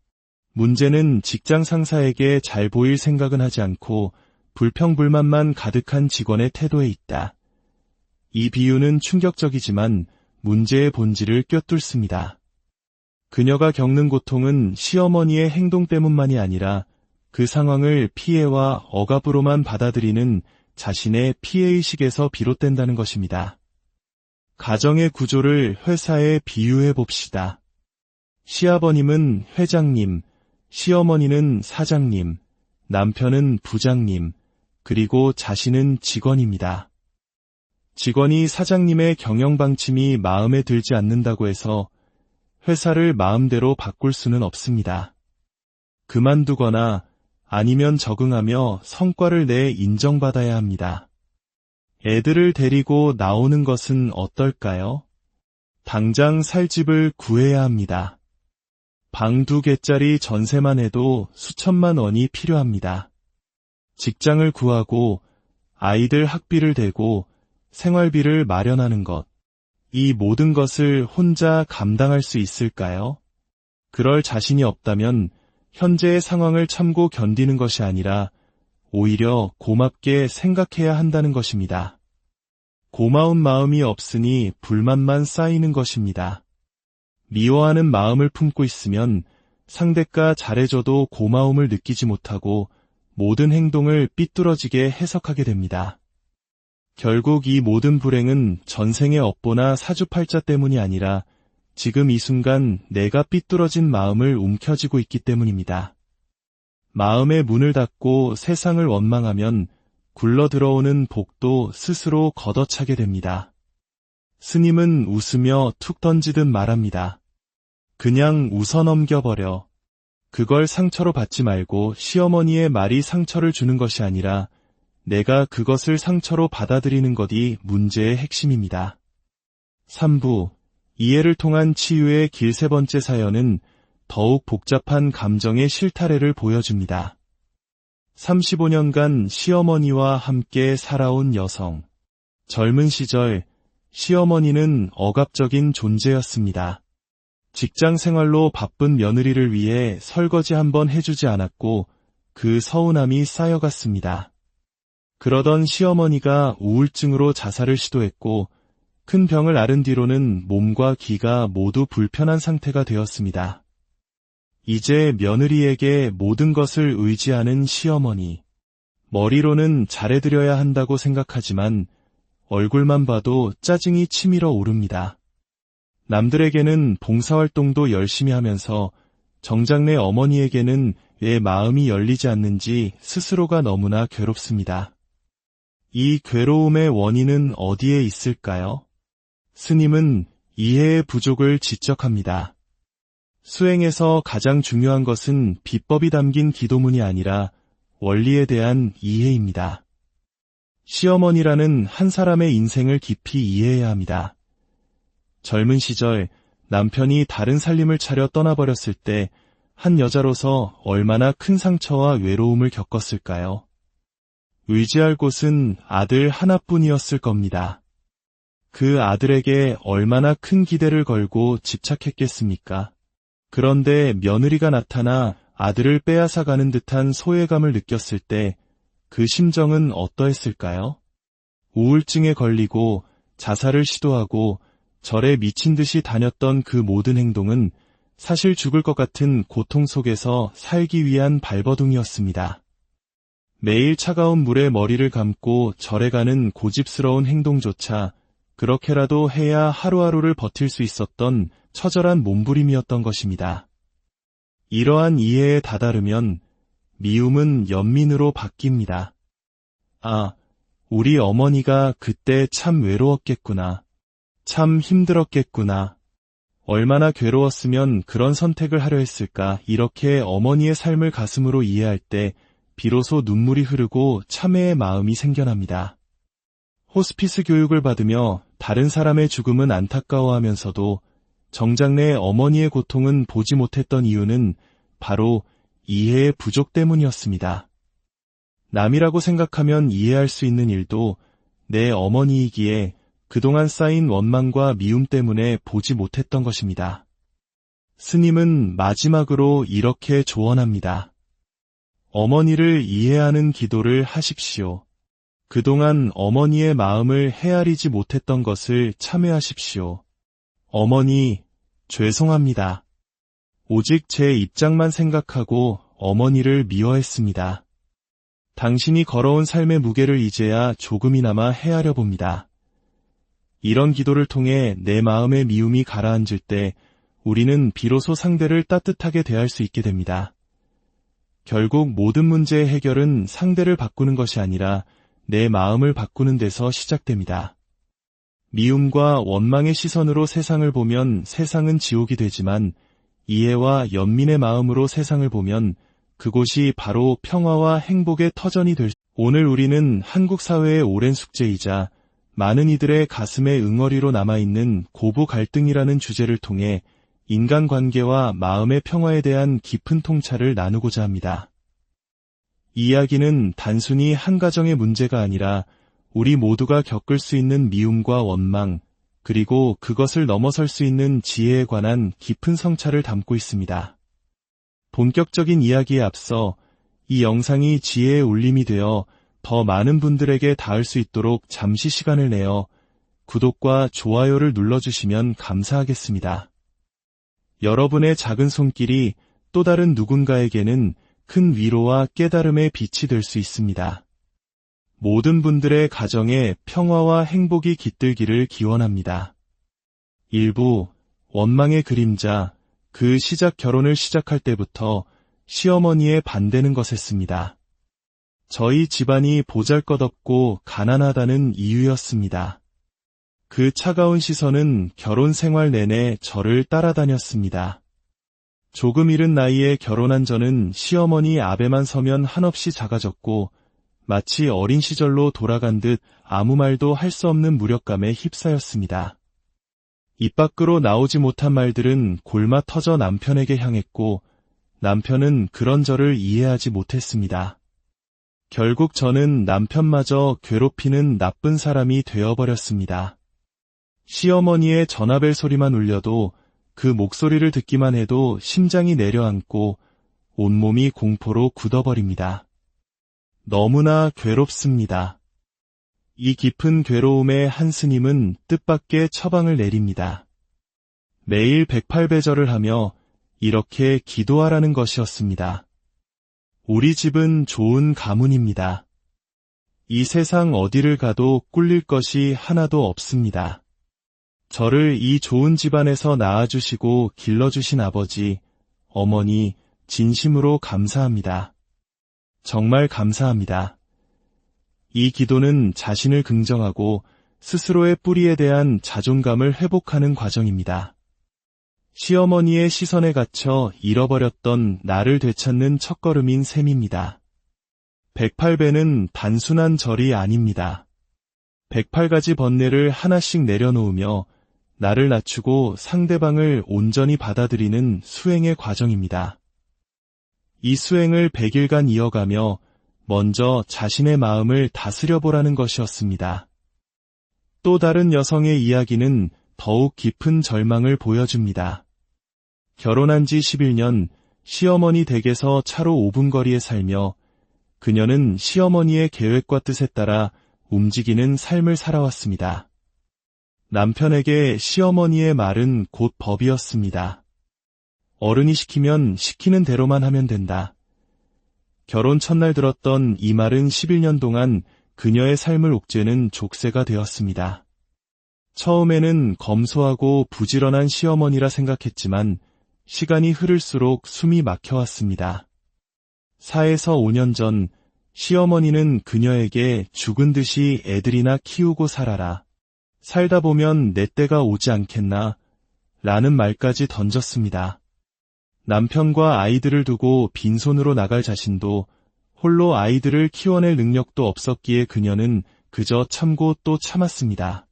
문제는 직장 상사에게 잘 보일 생각은 하지 않고 불평불만만 가득한 직원의 태도에 있다. 이 비유는 충격적이지만 문제의 본질을 꿰뚫습니다. 그녀가 겪는 고통은 시어머니의 행동 때문만이 아니라 그 상황을 피해와 억압으로만 받아들이는 자신의 피해의식에서 비롯된다는 것입니다. 가정의 구조를 회사에 비유해 봅시다. 시아버님은 회장님, 시어머니는 사장님, 남편은 부장님, 그리고 자신은 직원입니다. 직원이 사장님의 경영 방침이 마음에 들지 않는다고 해서 회사를 마음대로 바꿀 수는 없습니다. 그만두거나 아니면 적응하며 성과를 내 인정받아야 합니다. 애들을 데리고 나오는 것은 어떨까요? 당장 살 집을 구해야 합니다. 방 2개짜리 전세만 해도 수천만 원이 필요합니다. 직장을 구하고 아이들 학비를 대고 생활비를 마련하는 것, 이 모든 것을 혼자 감당할 수 있을까요? 그럴 자신이 없다면 현재의 상황을 참고 견디는 것이 아니라 오히려 고맙게 생각해야 한다는 것입니다. 고마운 마음이 없으니 불만만 쌓이는 것입니다. 미워하는 마음을 품고 있으면 상대가 잘해줘도 고마움을 느끼지 못하고 모든 행동을 삐뚤어지게 해석하게 됩니다. 결국 이 모든 불행은 전생의 업보나 사주팔자 때문이 아니라 지금 이 순간 내가 삐뚤어진 마음을 움켜쥐고 있기 때문입니다. 마음의 문을 닫고 세상을 원망하면 굴러 들어오는 복도 스스로 걷어차게 됩니다. 스님은 웃으며 툭 던지듯 말합니다. 그냥 웃어 넘겨버려. 그걸 상처로 받지 말고 시어머니의 말이 상처를 주는 것이 아니라 내가 그것을 상처로 받아들이는 것이 문제의 핵심입니다. 3부 이해를 통한 치유의 길 3번째 사연은 더욱 복잡한 감정의 실타래를 보여줍니다. 35년간 시어머니와 함께 살아온 여성. 젊은 시절 시어머니는 억압적인 존재였습니다. 직장 생활로 바쁜 며느리를 위해 설거지 한번 해주지 않았고 그 서운함이 쌓여갔습니다. 그러던 시어머니가 우울증으로 자살을 시도했고 큰 병을 앓은 뒤로는 몸과 기가 모두 불편한 상태가 되었습니다. 이제 며느리에게 모든 것을 의지하는 시어머니. 머리로는 잘해드려야 한다고 생각하지만 얼굴만 봐도 짜증이 치밀어 오릅니다. 남들에게는 봉사활동도 열심히 하면서 정작 내 어머니에게는 왜 마음이 열리지 않는지 스스로가 너무나 괴롭습니다. 이 괴로움의 원인은 어디에 있을까요? 스님은 이해의 부족을 지적합니다. 수행에서 가장 중요한 것은 비법이 담긴 기도문이 아니라 원리에 대한 이해입니다. 시어머니라는 한 사람의 인생을 깊이 이해해야 합니다. 젊은 시절 남편이 다른 살림을 차려 떠나버렸을 때 한 여자로서 얼마나 큰 상처와 외로움을 겪었을까요? 의지할 곳은 아들 하나뿐이었을 겁니다. 그 아들에게 얼마나 큰 기대를 걸고 집착했겠습니까? 그런데 며느리가 나타나 아들을 빼앗아가는 듯한 소외감을 느꼈을 때 그 심정은 어떠했을까요? 우울증에 걸리고 자살을 시도하고 절에 미친 듯이 다녔던 그 모든 행동은 사실 죽을 것 같은 고통 속에서 살기 위한 발버둥이었습니다. 매일 차가운 물에 머리를 감고 절에 가는 고집스러운 행동조차 그렇게라도 해야 하루하루를 버틸 수 있었던 처절한 몸부림이었던 것입니다. 이러한 이해에 다다르면 미움은 연민으로 바뀝니다. 아, 우리 어머니가 그때 참 외로웠겠구나. 참 힘들었겠구나. 얼마나 괴로웠으면 그런 선택을 하려 했을까. 이렇게 어머니의 삶을 가슴으로 이해할 때 비로소 눈물이 흐르고 참회의 마음이 생겨납니다. 호스피스 교육을 받으며 다른 사람의 죽음은 안타까워하면서도 정작 내 어머니의 고통은 보지 못했던 이유는 바로 이해의 부족 때문이었습니다. 남이라고 생각하면 이해할 수 있는 일도 내 어머니이기에 그동안 쌓인 원망과 미움 때문에 보지 못했던 것입니다. 스님은 마지막으로 이렇게 조언합니다. 어머니를 이해하는 기도를 하십시오. 그동안 어머니의 마음을 헤아리지 못했던 것을 참회하십시오. 어머니, 죄송합니다. 오직 제 입장만 생각하고 어머니를 미워했습니다. 당신이 걸어온 삶의 무게를 이제야 조금이나마 헤아려 봅니다. 이런 기도를 통해 내 마음의 미움이 가라앉을 때 우리는 비로소 상대를 따뜻하게 대할 수 있게 됩니다. 결국 모든 문제의 해결은 상대를 바꾸는 것이 아니라 내 마음을 바꾸는 데서 시작됩니다. 미움과 원망의 시선으로 세상을 보면 세상은 지옥이 되지만 이해와 연민의 마음으로 세상을 보면 그곳이 바로 평화와 행복의 터전이 될 수. 오늘 우리는 한국 사회의 오랜 숙제이자 많은 이들의 가슴에 응어리로 남아있는 고부 갈등이라는 주제를 통해 인간관계와 마음의 평화에 대한 깊은 통찰을 나누고자 합니다. 이 이야기는 단순히 한 가정의 문제가 아니라 우리 모두가 겪을 수 있는 미움과 원망, 그리고 그것을 넘어설 수 있는 지혜에 관한 깊은 성찰을 담고 있습니다. 본격적인 이야기에 앞서 이 영상이 지혜의 울림이 되어 더 많은 분들에게 닿을 수 있도록 잠시 시간을 내어 구독과 좋아요를 눌러주시면 감사하겠습니다. 여러분의 작은 손길이 또 다른 누군가에게는 큰 위로와 깨달음의 빛이 될 수 있습니다. 모든 분들의 가정에 평화와 행복이 깃들기를 기원합니다. 1부 원망의 그림자. 그 시작 결혼을 시작할 때부터 시어머니의 반대는 거셌습니다. 저희 집안이 보잘것없고 가난하다는 이유였습니다. 그 차가운 시선은 결혼 생활 내내 저를 따라다녔습니다. 조금 이른 나이에 결혼한 저는 시어머니 앞에만 서면 한없이 작아졌고 마치 어린 시절로 돌아간 듯 아무 말도 할 수 없는 무력감에 휩싸였습니다. 입 밖으로 나오지 못한 말들은 골마 터져 남편에게 향했고 남편은 그런 저를 이해하지 못했습니다. 결국 저는 남편마저 괴롭히는 나쁜 사람이 되어버렸습니다. 시어머니의 전화벨 소리만 울려도 그 목소리를 듣기만 해도 심장이 내려앉고 온몸이 공포로 굳어버립니다. 너무나 괴롭습니다. 이 깊은 괴로움에 한 스님은 뜻밖의 처방을 내립니다. 매일 108배절을 하며 이렇게 기도하라는 것이었습니다. 우리 집은 좋은 가문입니다. 이 세상 어디를 가도 꿀릴 것이 하나도 없습니다. 저를 이 좋은 집안에서 낳아주시고 길러주신 아버지, 어머니, 진심으로 감사합니다. 정말 감사합니다. 이 기도는 자신을 긍정하고 스스로의 뿌리에 대한 자존감을 회복하는 과정입니다. 시어머니의 시선에 갇혀 잃어버렸던 나를 되찾는 첫걸음인 셈입니다. 108배는 단순한 절이 아닙니다. 108가지 번뇌를 하나씩 내려놓으며 나를 낮추고 상대방을 온전히 받아들이는 수행의 과정입니다. 이 수행을 100일간 이어가며 먼저 자신의 마음을 다스려보라는 것이었습니다. 또 다른 여성의 이야기는 더욱 깊은 절망을 보여줍니다. 결혼한 지 11년, 시어머니 댁에서 차로 5분 거리에 살며 그녀는 시어머니의 계획과 뜻에 따라 움직이는 삶을 살아왔습니다. 남편에게 시어머니의 말은 곧 법이었습니다. 어른이 시키면 시키는 대로만 하면 된다. 결혼 첫날 들었던 이 말은 11년 동안 그녀의 삶을 옥죄는 족쇄가 되었습니다. 처음에는 검소하고 부지런한 시어머니라 생각했지만 시간이 흐를수록 숨이 막혀왔습니다. 4에서 5년 전 시어머니는 그녀에게 죽은 듯이 애들이나 키우고 살아라. 살다 보면 내 때가 오지 않겠나? 라는 말까지 던졌습니다. 남편과 아이들을 두고 빈손으로 나갈 자신도 홀로 아이들을 키워낼 능력도 없었기에 그녀는 그저 참고 또 참았습니다.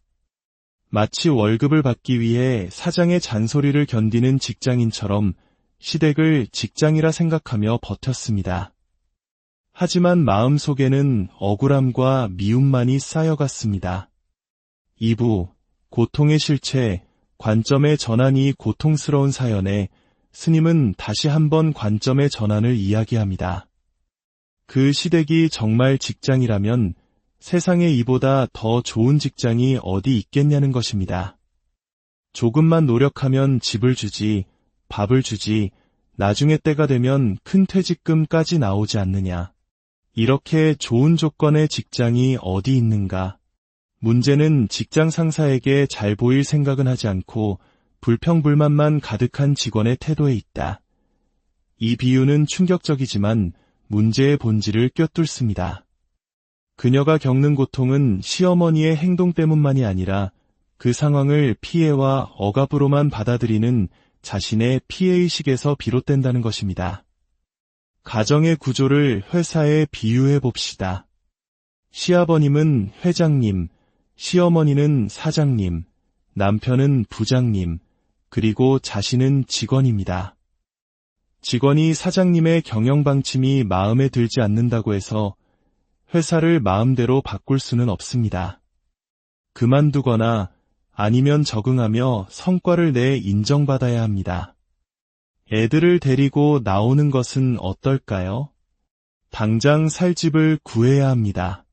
마치 월급을 받기 위해 사장의 잔소리를 견디는 직장인처럼 시댁을 직장이라 생각하며 버텼습니다. 하지만 마음속에는 억울함과 미움만이 쌓여갔습니다. 2부, 고통의 실체, 관점의 전환이 고통스러운 사연에 스님은 다시 한번 관점의 전환을 이야기합니다. 그 시댁이 정말 직장이라면 세상에 이보다 더 좋은 직장이 어디 있겠냐는 것입니다. 조금만 노력하면 집을 주지, 밥을 주지, 나중에 때가 되면 큰 퇴직금까지 나오지 않느냐. 이렇게 좋은 조건의 직장이 어디 있는가? 문제는 직장 상사에게 잘 보일 생각은 하지 않고 불평불만만 가득한 직원의 태도에 있다. 이 비유는 충격적이지만 문제의 본질을 꿰뚫습니다. 그녀가 겪는 고통은 시어머니의 행동 때문만이 아니라 그 상황을 피해와 억압으로만 받아들이는 자신의 피해의식에서 비롯된다는 것입니다. 가정의 구조를 회사에 비유해 봅시다. 시아버님은 회장님, 시어머니는 사장님, 남편은 부장님, 그리고 자신은 직원입니다. 직원이 사장님의 경영 방침이 마음에 들지 않는다고 해서 회사를 마음대로 바꿀 수는 없습니다. 그만두거나 아니면 적응하며 성과를 내 인정받아야 합니다. 애들을 데리고 나오는 것은 어떨까요? 당장 살 집을 구해야 합니다.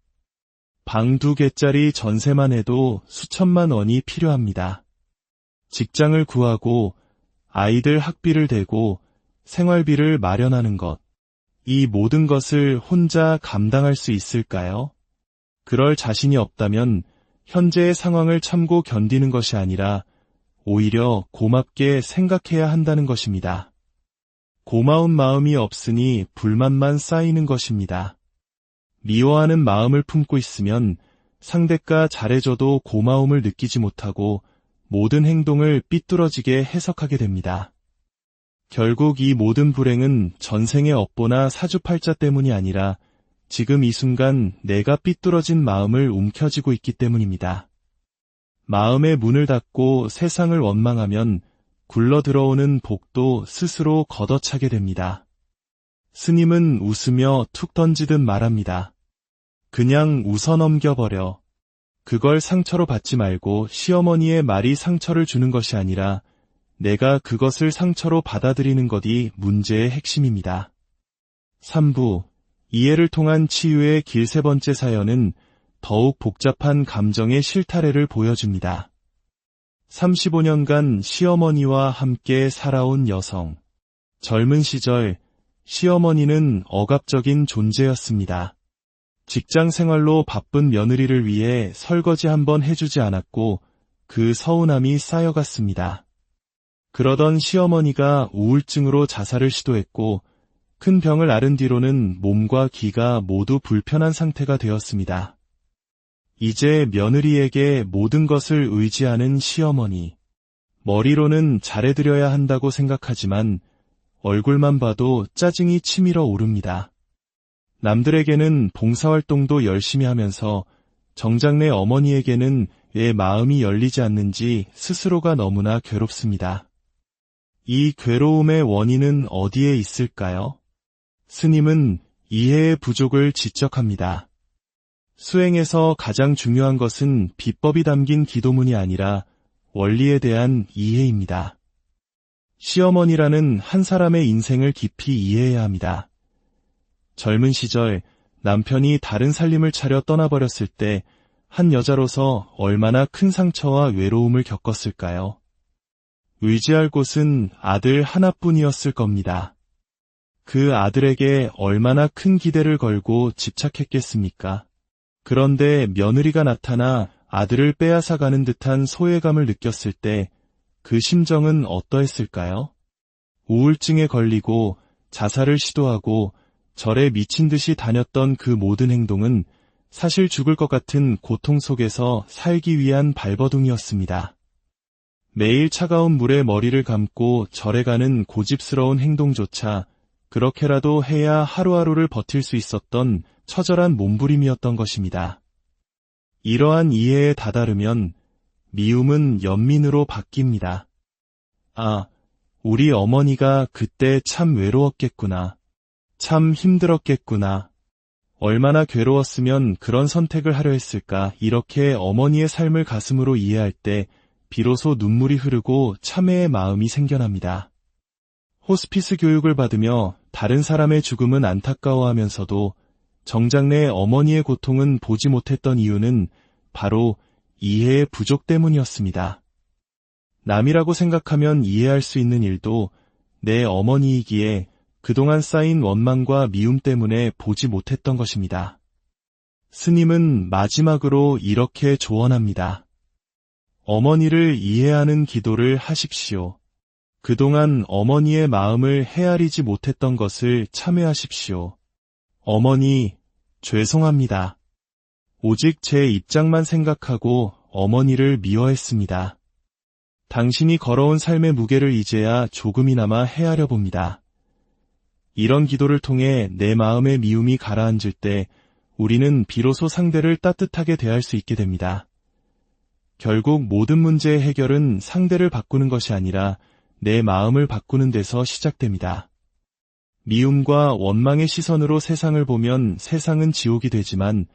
방 2개짜리 전세만 해도 수천만 원이 필요합니다. 직장을 구하고 아이들 학비를 대고 생활비를 마련하는 것, 이 모든 것을 혼자 감당할 수 있을까요? 그럴 자신이 없다면 현재의 상황을 참고 견디는 것이 아니라 오히려 고맙게 생각해야 한다는 것입니다. 고마운 마음이 없으니 불만만 쌓이는 것입니다. 미워하는 마음을 품고 있으면 상대가 잘해줘도 고마움을 느끼지 못하고 모든 행동을 삐뚤어지게 해석하게 됩니다. 결국 이 모든 불행은 전생의 업보나 사주팔자 때문이 아니라 지금 이 순간 내가 삐뚤어진 마음을 움켜쥐고 있기 때문입니다. 마음의 문을 닫고 세상을 원망하면 굴러 들어오는 복도 스스로 걷어차게 됩니다. 스님은 웃으며 툭 던지듯 말합니다. 그냥 웃어 넘겨버려. 그걸 상처로 받지 말고 시어머니의 말이 상처를 주는 것이 아니라 내가 그것을 상처로 받아들이는 것이 문제의 핵심입니다. 3부, 이해를 통한 치유의 길 3번째 사연은 더욱 복잡한 감정의 실타래를 보여줍니다. 35년간 시어머니와 함께 살아온 여성. 젊은 시절 시어머니는 억압적인 존재였습니다. 직장 생활로 바쁜 며느리를 위해 설거지 한번 해주지 않았고 그 서운함이 쌓여갔습니다. 그러던 시어머니가 우울증으로 자살을 시도했고 큰 병을 앓은 뒤로는 몸과 기가 모두 불편한 상태가 되었습니다. 이제 며느리에게 모든 것을 의지하는 시어머니. 머리로는 잘해드려야 한다고 생각하지만 얼굴만 봐도 짜증이 치밀어 오릅니다. 남들에게는 봉사활동도 열심히 하면서 정작 내 어머니에게는 왜 마음이 열리지 않는지 스스로가 너무나 괴롭습니다. 이 괴로움의 원인은 어디에 있을까요? 스님은 이해의 부족을 지적합니다. 수행에서 가장 중요한 것은 비법이 담긴 기도문이 아니라 원리에 대한 이해입니다. 시어머니라는 한 사람의 인생을 깊이 이해해야 합니다. 젊은 시절 남편이 다른 살림을 차려 떠나버렸을 때 한 여자로서 얼마나 큰 상처와 외로움을 겪었을까요? 의지할 곳은 아들 하나뿐이었을 겁니다. 그 아들에게 얼마나 큰 기대를 걸고 집착했겠습니까? 그런데 며느리가 나타나 아들을 빼앗아가는 듯한 소외감을 느꼈을 때 그 심정은 어떠했을까요? 우울증에 걸리고 자살을 시도하고 절에 미친 듯이 다녔던 그 모든 행동은 사실 죽을 것 같은 고통 속에서 살기 위한 발버둥이었습니다. 매일 차가운 물에 머리를 감고 절에 가는 고집스러운 행동조차 그렇게라도 해야 하루하루를 버틸 수 있었던 처절한 몸부림이었던 것입니다. 이러한 이해에 다다르면 미움은 연민으로 바뀝니다. 아, 우리 어머니가 그때 참 외로웠겠구나. 참 힘들었겠구나. 얼마나 괴로웠으면 그런 선택을 하려 했을까. 이렇게 어머니의 삶을 가슴으로 이해할 때 비로소 눈물이 흐르고 참회의 마음이 생겨납니다. 호스피스 교육을 받으며 다른 사람의 죽음은 안타까워하면서도 정작 내 어머니의 고통은 보지 못했던 이유는 바로 이해의 부족 때문이었습니다. 남이라고 생각하면 이해할 수 있는 일도 내 어머니이기에 그동안 쌓인 원망과 미움 때문에 보지 못했던 것입니다. 스님은 마지막으로 이렇게 조언합니다. 어머니를 이해하는 기도를 하십시오. 그동안 어머니의 마음을 헤아리지 못했던 것을 참회하십시오. 어머니, 죄송합니다. 오직 제 입장만 생각하고 어머니를 미워했습니다. 당신이 걸어온 삶의 무게를 이제야 조금이나마 헤아려 봅니다. 이런 기도를 통해 내 마음의 미움이 가라앉을 때 우리는 비로소 상대를 따뜻하게 대할 수 있게 됩니다. 결국 모든 문제의 해결은 상대를 바꾸는 것이 아니라 내 마음을 바꾸는 데서 시작됩니다. 미움과 원망의 시선으로 세상을 보면 세상은 지옥이 되지만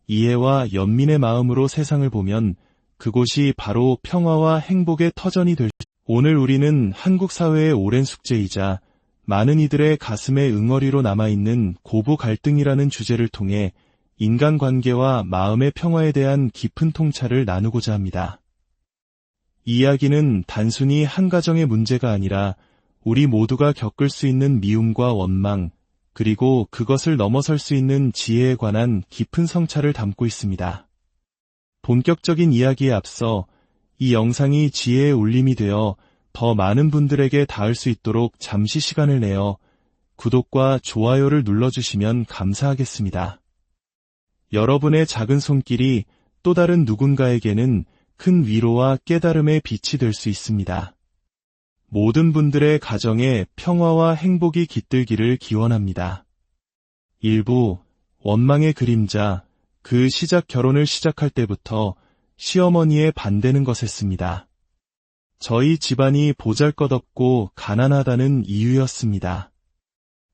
이해와 연민의 마음으로 세상을 보면 그곳이 바로 평화와 행복의 터전이 될 수. 오늘 우리는 한국 사회의 오랜 숙제이자 많은 이들의 가슴에 응어리로 남아있는 고부 갈등이라는 주제를 통해 인간관계와 마음의 평화에 대한 깊은 통찰을 나누고자 합니다. 이 이야기는 단순히 한 가정의 문제가 아니라 우리 모두가 겪을 수 있는 미움과 원망, 그리고 그것을 넘어설 수 있는 지혜에 관한 깊은 성찰을 담고 있습니다. 본격적인 이야기에 앞서 이 영상이 지혜의 울림이 되어 더 많은 분들에게 닿을 수 있도록 잠시 시간을 내어 구독과 좋아요를 눌러주시면 감사하겠습니다. 여러분의 작은 손길이 또 다른 누군가에게는 큰 위로와 깨달음의 빛이 될 수 있습니다. 모든 분들의 가정에 평화와 행복이 깃들기를 기원합니다. 1부 원망의 그림자. 그 시작. 결혼을 시작할 때부터 시어머니의 반대는 거셌습니다. 저희 집안이 보잘것없고 가난하다는 이유였습니다.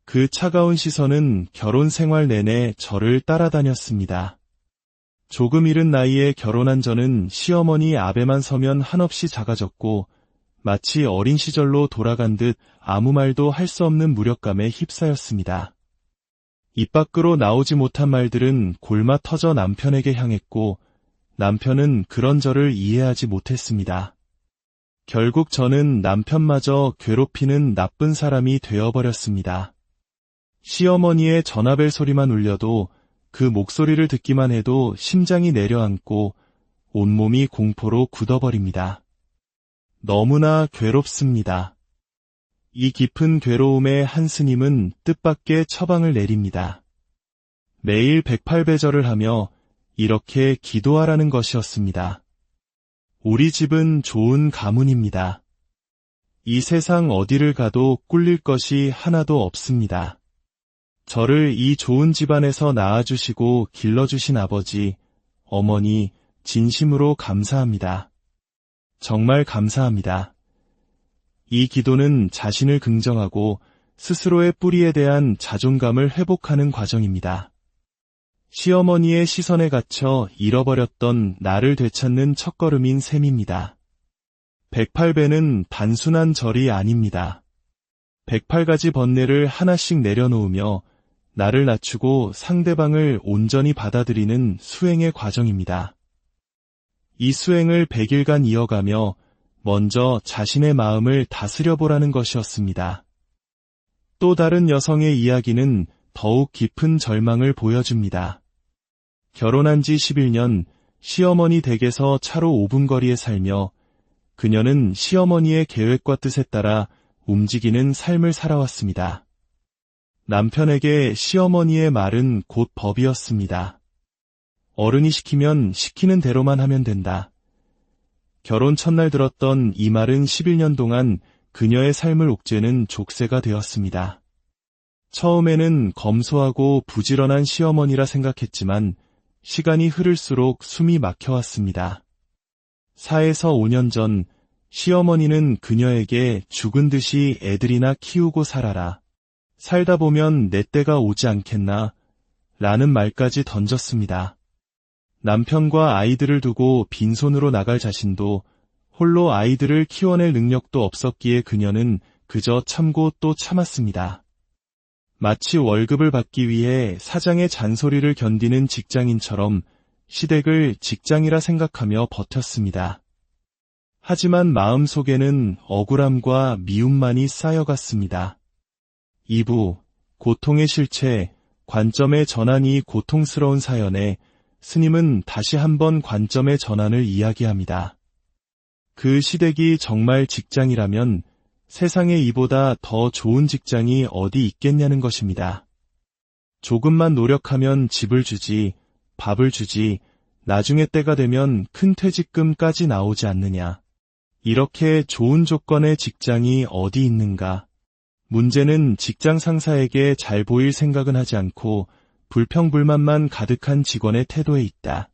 그 차가운 시선은 결혼 생활 내내 저를 따라다녔습니다. 조금 이른 나이에 결혼한 저는 시어머니 앞에만 서면 한없이 작아졌고 마치 어린 시절로 돌아간 듯 아무 말도 할 수 없는 무력감에 휩싸였습니다. 입 밖으로 나오지 못한 말들은 골마 터져 남편에게 향했고 남편은 그런 저를 이해하지 못했습니다. 결국 저는 남편마저 괴롭히는 나쁜 사람이 되어버렸습니다. 시어머니의 전화벨 소리만 울려도 그 목소리를 듣기만 해도 심장이 내려앉고 온몸이 공포로 굳어버립니다. 너무나 괴롭습니다. 이 깊은 괴로움에 한 스님은 뜻밖의 처방을 내립니다. 매일 108배절을 하며 이렇게 기도하라는 것이었습니다. 우리 집은 좋은 가문입니다. 이 세상 어디를 가도 꿀릴 것이 하나도 없습니다. 저를 이 좋은 집안에서 낳아주시고 길러주신 아버지, 어머니, 진심으로 감사합니다. 정말 감사합니다. 이 기도는 자신을 긍정하고 스스로의 뿌리에 대한 자존감을 회복하는 과정입니다. 시어머니의 시선에 갇혀 잃어버렸던 나를 되찾는 첫걸음인 셈입니다. 108배는 단순한 절이 아닙니다. 108가지 번뇌를 하나씩 내려놓으며 나를 낮추고 상대방을 온전히 받아들이는 수행의 과정입니다. 이 수행을 100일간 이어가며 먼저 자신의 마음을 다스려보라는 것이었습니다. 또 다른 여성의 이야기는 더욱 깊은 절망을 보여줍니다. 결혼한 지 11년, 시어머니 댁에서 차로 5분 거리에 살며 그녀는 시어머니의 계획과 뜻에 따라 움직이는 삶을 살아왔습니다. 남편에게 시어머니의 말은 곧 법이었습니다. 어른이 시키면 시키는 대로만 하면 된다. 결혼 첫날 들었던 이 말은 11년 동안 그녀의 삶을 옥죄는 족쇄가 되었습니다. 처음에는 검소하고 부지런한 시어머니라 생각했지만 시간이 흐를수록 숨이 막혀왔습니다. 4에서 5년 전 시어머니는 그녀에게 죽은 듯이 애들이나 키우고 살아라. 살다 보면 내 때가 오지 않겠나? 라는 말까지 던졌습니다. 남편과 아이들을 두고 빈손으로 나갈 자신도 홀로 아이들을 키워낼 능력도 없었기에 그녀는 그저 참고 또 참았습니다. 마치 월급을 받기 위해 사장의 잔소리를 견디는 직장인처럼 시댁을 직장이라 생각하며 버텼습니다. 하지만 마음속에는 억울함과 미움만이 쌓여갔습니다. 2부, 고통의 실체, 관점의 전환이 고통스러운 사연에 스님은 다시 한번 관점의 전환을 이야기합니다. 그 시댁이 정말 직장이라면 세상에 이보다 더 좋은 직장이 어디 있겠냐는 것입니다. 조금만 노력하면 집을 주지, 밥을 주지, 나중에 때가 되면 큰 퇴직금까지 나오지 않느냐. 이렇게 좋은 조건의 직장이 어디 있는가? 문제는 직장 상사에게 잘 보일 생각은 하지 않고 불평불만만 가득한 직원의 태도에 있다.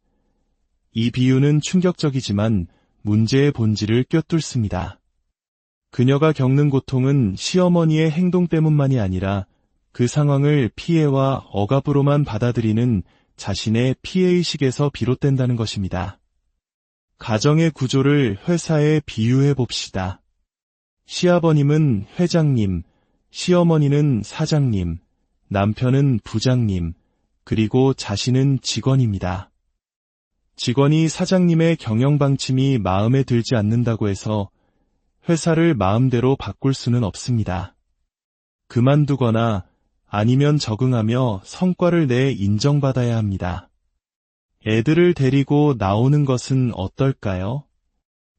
이 비유는 충격적이지만 문제의 본질을 꿰뚫습니다. 그녀가 겪는 고통은 시어머니의 행동 때문만이 아니라 그 상황을 피해와 억압으로만 받아들이는 자신의 피해의식에서 비롯된다는 것입니다. 가정의 구조를 회사에 비유해 봅시다. 시아버님은 회장님, 시어머니는 사장님, 남편은 부장님, 그리고 자신은 직원입니다. 직원이 사장님의 경영 방침이 마음에 들지 않는다고 해서 회사를 마음대로 바꿀 수는 없습니다. 그만두거나 아니면 적응하며 성과를 내 인정받아야 합니다. 애들을 데리고 나오는 것은 어떨까요?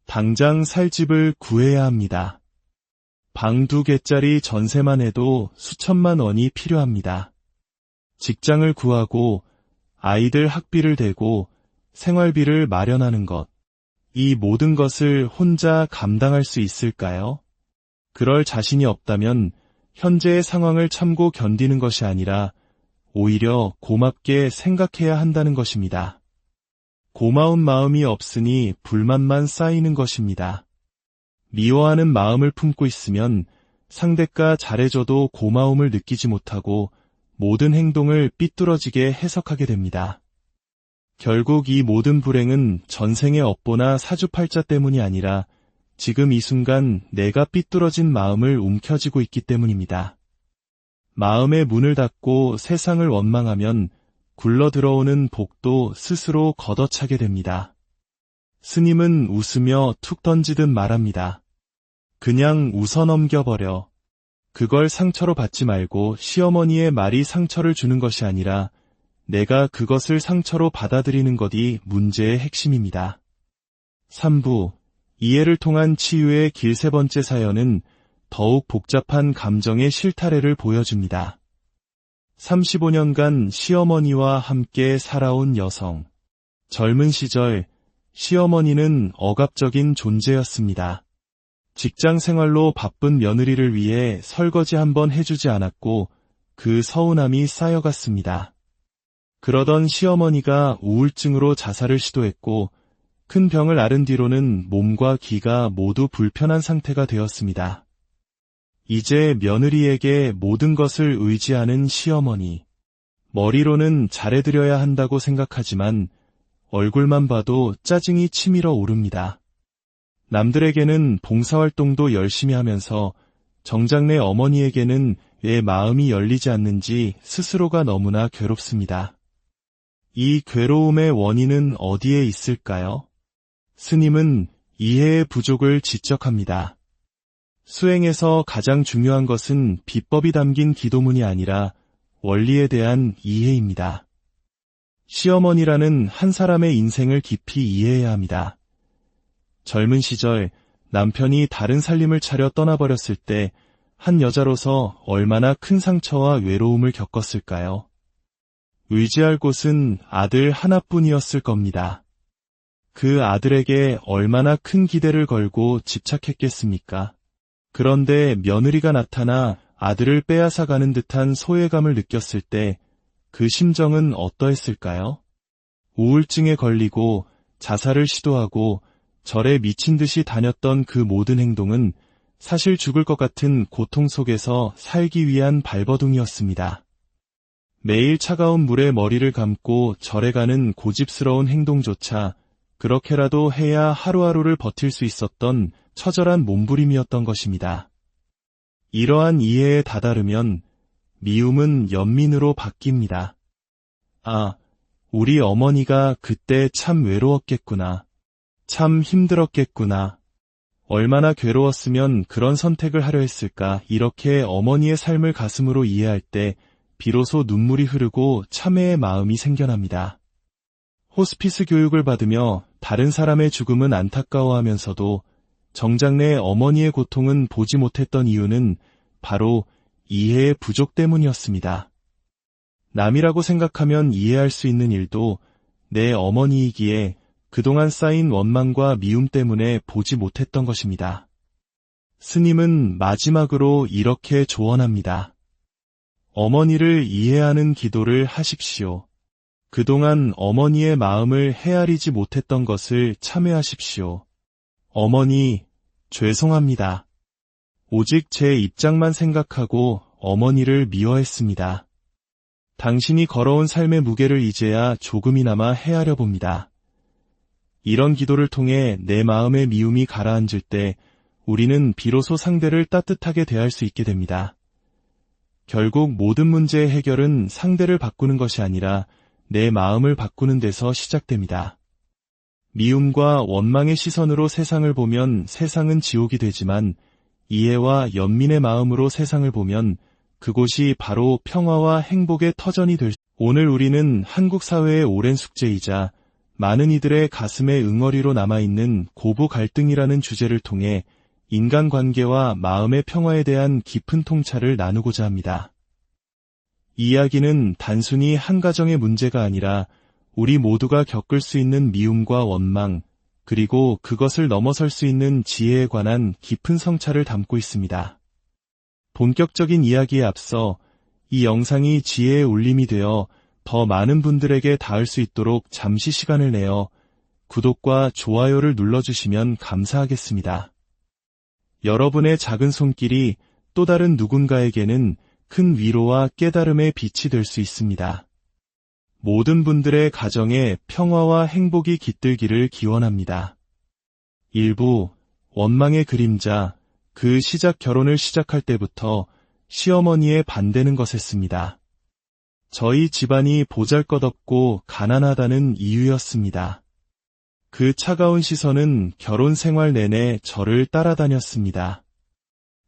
당장 살 집을 구해야 합니다. 방 2개짜리 전세만 해도 수천만 원이 필요합니다. 직장을 구하고 아이들 학비를 대고 생활비를 마련하는 것. 이 모든 것을 혼자 감당할 수 있을까요? 그럴 자신이 없다면 현재의 상황을 참고 견디는 것이 아니라 오히려 고맙게 생각해야 한다는 것입니다. 고마운 마음이 없으니 불만만 쌓이는 것입니다. 미워하는 마음을 품고 있으면 상대가 잘해줘도 고마움을 느끼지 못하고 모든 행동을 삐뚤어지게 해석하게 됩니다. 결국 이 모든 불행은 전생의 업보나 사주팔자 때문이 아니라 지금 이 순간 내가 삐뚤어진 마음을 움켜쥐고 있기 때문입니다. 마음의 문을 닫고 세상을 원망하면 굴러 들어오는 복도 스스로 걷어차게 됩니다. 스님은 웃으며 툭 던지듯 말합니다. 그냥 웃어 넘겨버려. 그걸 상처로 받지 말고 시어머니의 말이 상처를 주는 것이 아니라 내가 그것을 상처로 받아들이는 것이 문제의 핵심입니다. 3부, 이해를 통한 치유의 길 3번째 사연은 더욱 복잡한 감정의 실타래를 보여줍니다. 35년간 시어머니와 함께 살아온 여성. 젊은 시절 시어머니는 억압적인 존재였습니다. 직장 생활로 바쁜 며느리를 위해 설거지 한번 해주지 않았고 그 서운함이 쌓여갔습니다. 그러던 시어머니가 우울증으로 자살을 시도했고 큰 병을 앓은 뒤로는 몸과 기가 모두 불편한 상태가 되었습니다. 이제 며느리에게 모든 것을 의지하는 시어머니. 머리로는 잘해드려야 한다고 생각하지만 얼굴만 봐도 짜증이 치밀어 오릅니다. 남들에게는 봉사활동도 열심히 하면서 정작 내 어머니에게는 왜 마음이 열리지 않는지 스스로가 너무나 괴롭습니다. 이 괴로움의 원인은 어디에 있을까요? 스님은 이해의 부족을 지적합니다. 수행에서 가장 중요한 것은 비법이 담긴 기도문이 아니라 원리에 대한 이해입니다. 시어머니라는 한 사람의 인생을 깊이 이해해야 합니다. 젊은 시절 남편이 다른 살림을 차려 떠나버렸을 때 한 여자로서 얼마나 큰 상처와 외로움을 겪었을까요? 의지할 곳은 아들 하나뿐이었을 겁니다. 그 아들에게 얼마나 큰 기대를 걸고 집착했겠습니까? 그런데 며느리가 나타나 아들을 빼앗아가는 듯한 소외감을 느꼈을 때 그 심정은 어떠했을까요? 우울증에 걸리고 자살을 시도하고 절에 미친 듯이 다녔던 그 모든 행동은 사실 죽을 것 같은 고통 속에서 살기 위한 발버둥이었습니다. 매일 차가운 물에 머리를 감고 절에 가는 고집스러운 행동조차 그렇게라도 해야 하루하루를 버틸 수 있었던 처절한 몸부림이었던 것입니다. 이러한 이해에 다다르면 미움은 연민으로 바뀝니다. 아, 우리 어머니가 그때 참 외로웠겠구나. 참 힘들었겠구나. 얼마나 괴로웠으면 그런 선택을 하려 했을까. 이렇게 어머니의 삶을 가슴으로 이해할 때 비로소 눈물이 흐르고 참회의 마음이 생겨납니다. 호스피스 교육을 받으며 다른 사람의 죽음은 안타까워하면서도 정작 내 어머니의 고통은 보지 못했던 이유는 바로 이해의 부족 때문이었습니다. 남이라고 생각하면 이해할 수 있는 일도 내 어머니이기에 그동안 쌓인 원망과 미움 때문에 보지 못했던 것입니다. 스님은 마지막으로 이렇게 조언합니다. 어머니를 이해하는 기도를 하십시오. 그동안 어머니의 마음을 헤아리지 못했던 것을 참회하십시오. 어머니, 죄송합니다. 오직 제 입장만 생각하고 어머니를 미워했습니다. 당신이 걸어온 삶의 무게를 이제야 조금이나마 헤아려 봅니다. 이런 기도를 통해 내 마음의 미움이 가라앉을 때 우리는 비로소 상대를 따뜻하게 대할 수 있게 됩니다. 결국 모든 문제의 해결은 상대를 바꾸는 것이 아니라 내 마음을 바꾸는 데서 시작됩니다. 미움과 원망의 시선으로 세상을 보면 세상은 지옥이 되지만 이해와 연민의 마음으로 세상을 보면 그곳이 바로 평화와 행복의 터전이 될 수. 오늘 우리는 한국 사회의 오랜 숙제이자 많은 이들의 가슴에 응어리로 남아있는 고부 갈등이라는 주제를 통해 인간관계와 마음의 평화에 대한 깊은 통찰을 나누고자 합니다. 이 이야기는 단순히 한 가정의 문제가 아니라 우리 모두가 겪을 수 있는 미움과 원망, 그리고 그것을 넘어설 수 있는 지혜에 관한 깊은 성찰을 담고 있습니다. 본격적인 이야기에 앞서 이 영상이 지혜의 울림이 되어 더 많은 분들에게 닿을 수 있도록 잠시 시간을 내어 구독과 좋아요를 눌러주시면 감사하겠습니다. 여러분의 작은 손길이 또 다른 누군가에게는 큰 위로와 깨달음의 빛이 될 수 있습니다. 모든 분들의 가정에 평화와 행복이 깃들기를 기원합니다. 1부 원망의 그림자. 그 시작 결혼을 시작할 때부터 시어머니의 반대는 것했습니다. 저희 집안이 보잘것없고 가난하다는 이유였습니다. 그 차가운 시선은 결혼 생활 내내 저를 따라다녔습니다.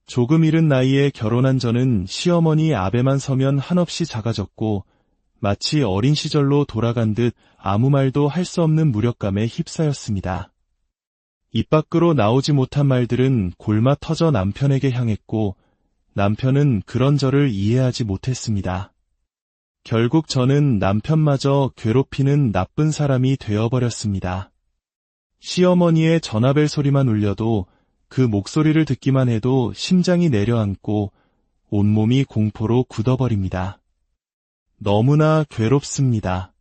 조금 이른 나이에 결혼한 저는 시어머니 앞에만 서면 한없이 작아졌고 마치 어린 시절로 돌아간 듯 아무 말도 할 수 없는 무력감에 휩싸였습니다. 입 밖으로 나오지 못한 말들은 골마 터져 남편에게 향했고 남편은 그런 저를 이해하지 못했습니다. 결국 저는 남편마저 괴롭히는 나쁜 사람이 되어버렸습니다. 시어머니의 전화벨 소리만 울려도 그 목소리를 듣기만 해도 심장이 내려앉고 온몸이 공포로 굳어버립니다. 너무나 괴롭습니다.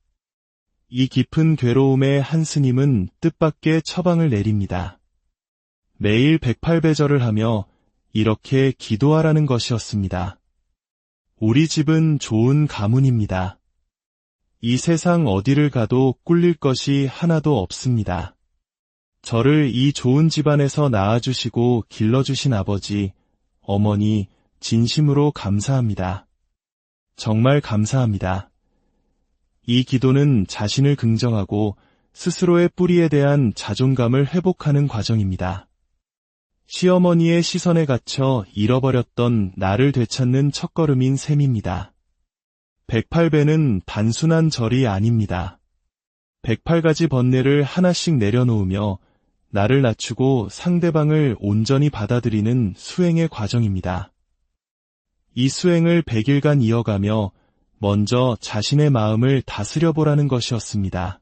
이 깊은 괴로움에 한 스님은 뜻밖의 처방을 내립니다. 매일 108배절을 하며 이렇게 기도하라는 것이었습니다. 우리 집은 좋은 가문입니다. 이 세상 어디를 가도 꿀릴 것이 하나도 없습니다. 저를 이 좋은 집안에서 낳아주시고 길러주신 아버지, 어머니, 진심으로 감사합니다. 정말 감사합니다. 이 기도는 자신을 긍정하고 스스로의 뿌리에 대한 자존감을 회복하는 과정입니다. 시어머니의 시선에 갇혀 잃어버렸던 나를 되찾는 첫걸음인 셈입니다. 108배는 단순한 절이 아닙니다. 108가지 번뇌를 하나씩 내려놓으며 나를 낮추고 상대방을 온전히 받아들이는 수행의 과정입니다. 이 수행을 100일간 이어가며 먼저 자신의 마음을 다스려보라는 것이었습니다.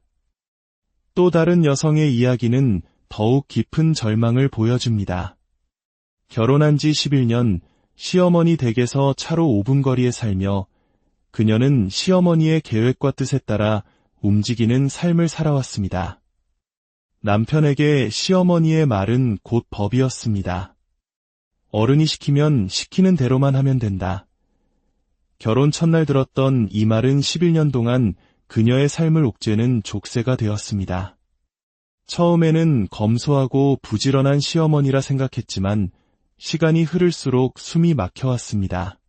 또 다른 여성의 이야기는 더욱 깊은 절망을 보여줍니다. 결혼한 지 11년, 시어머니 댁에서 차로 5분 거리에 살며 그녀는 시어머니의 계획과 뜻에 따라 움직이는 삶을 살아왔습니다. 남편에게 시어머니의 말은 곧 법이었습니다. 어른이 시키면 시키는 대로만 하면 된다. 결혼 첫날 들었던 이 말은 11년 동안 그녀의 삶을 옥죄는 족쇄가 되었습니다. 처음에는 검소하고 부지런한 시어머니라 생각했지만 시간이 흐를수록 숨이 막혀왔습니다.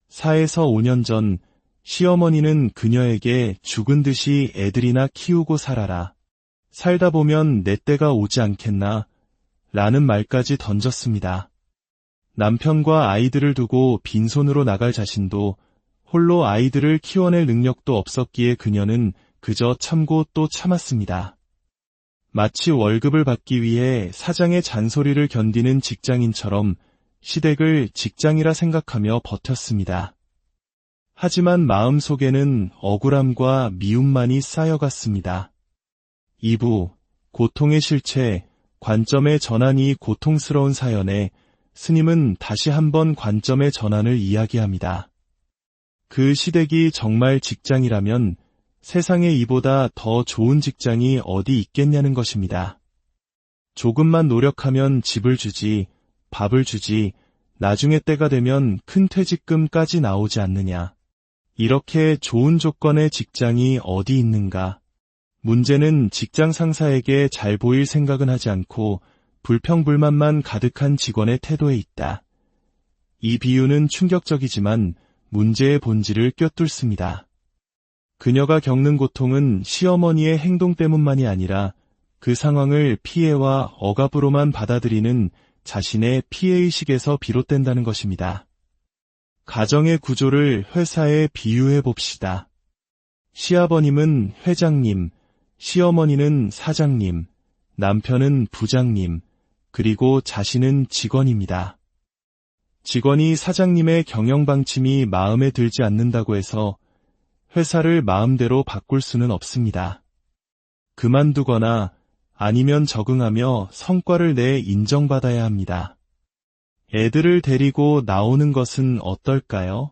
4에서 5년 전 시어머니는 그녀에게 죽은 듯이 애들이나 키우고 살아라. 살다 보면 내 때가 오지 않겠나? 라는 말까지 던졌습니다. 남편과 아이들을 두고 빈손으로 나갈 자신도 홀로 아이들을 키워낼 능력도 없었기에 그녀는 그저 참고 또 참았습니다. 마치 월급을 받기 위해 사장의 잔소리를 견디는 직장인처럼 시댁을 직장이라 생각하며 버텼습니다. 하지만 마음속에는 억울함과 미움만이 쌓여갔습니다. 2부, 고통의 실체, 관점의 전환이 고통스러운 사연에 스님은 다시 한번 관점의 전환을 이야기합니다. 그 시댁이 정말 직장이라면 세상에 이보다 더 좋은 직장이 어디 있겠냐는 것입니다. 조금만 노력하면 집을 주지, 밥을 주지, 나중에 때가 되면 큰 퇴직금까지 나오지 않느냐. 이렇게 좋은 조건의 직장이 어디 있는가? 문제는 직장 상사에게 잘 보일 생각은 하지 않고 불평불만만 가득한 직원의 태도에 있다. 이 비유는 충격적이지만 문제의 본질을 꿰뚫습니다. 그녀가 겪는 고통은 시어머니의 행동 때문만이 아니라 그 상황을 피해와 억압으로만 받아들이는 자신의 피해의식에서 비롯된다는 것입니다. 가정의 구조를 회사에 비유해 봅시다. 시아버님은 회장님, 시어머니는 사장님, 남편은 부장님, 그리고 자신은 직원입니다. 직원이 사장님의 경영 방침이 마음에 들지 않는다고 해서 회사를 마음대로 바꿀 수는 없습니다. 그만두거나 아니면 적응하며 성과를 내 인정받아야 합니다. 애들을 데리고 나오는 것은 어떨까요?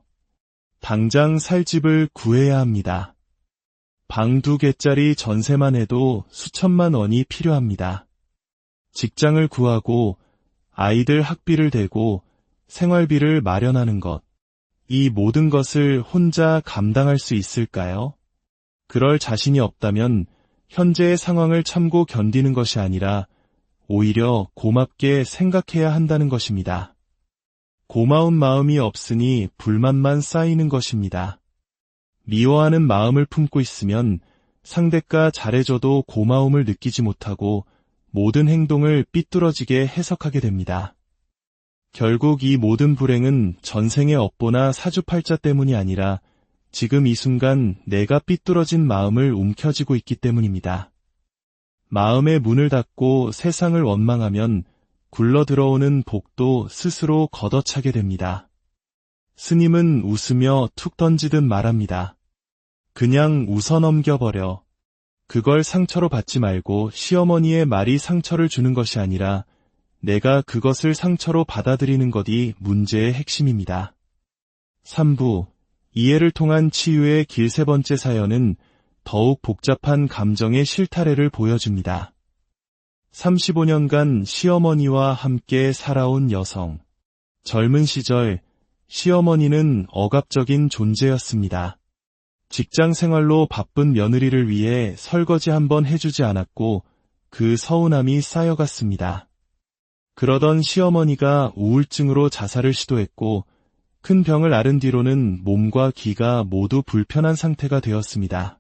당장 살 집을 구해야 합니다. 방 2개짜리 전세만 해도 수천만 원이 필요합니다. 직장을 구하고 아이들 학비를 대고 생활비를 마련하는 것. 이 모든 것을 혼자 감당할 수 있을까요? 그럴 자신이 없다면 현재의 상황을 참고 견디는 것이 아니라 오히려 고맙게 생각해야 한다는 것입니다. 고마운 마음이 없으니 불만만 쌓이는 것입니다. 미워하는 마음을 품고 있으면 상대가 잘해줘도 고마움을 느끼지 못하고 모든 행동을 삐뚤어지게 해석하게 됩니다. 결국 이 모든 불행은 전생의 업보나 사주팔자 때문이 아니라 지금 이 순간 내가 삐뚤어진 마음을 움켜쥐고 있기 때문입니다. 마음의 문을 닫고 세상을 원망하면 굴러 들어오는 복도 스스로 걷어차게 됩니다. 스님은 웃으며 툭 던지듯 말합니다. 그냥 웃어 넘겨버려. 그걸 상처로 받지 말고 시어머니의 말이 상처를 주는 것이 아니라 내가 그것을 상처로 받아들이는 것이 문제의 핵심입니다. 3부, 이해를 통한 치유의 길 3번째 사연은 더욱 복잡한 감정의 실타래를 보여줍니다. 35년간 시어머니와 함께 살아온 여성. 젊은 시절 시어머니는 억압적인 존재였습니다. 직장 생활로 바쁜 며느리를 위해 설거지 한번 해주지 않았고 그 서운함이 쌓여갔습니다. 그러던 시어머니가 우울증으로 자살을 시도했고 큰 병을 앓은 뒤로는 몸과 기가 모두 불편한 상태가 되었습니다.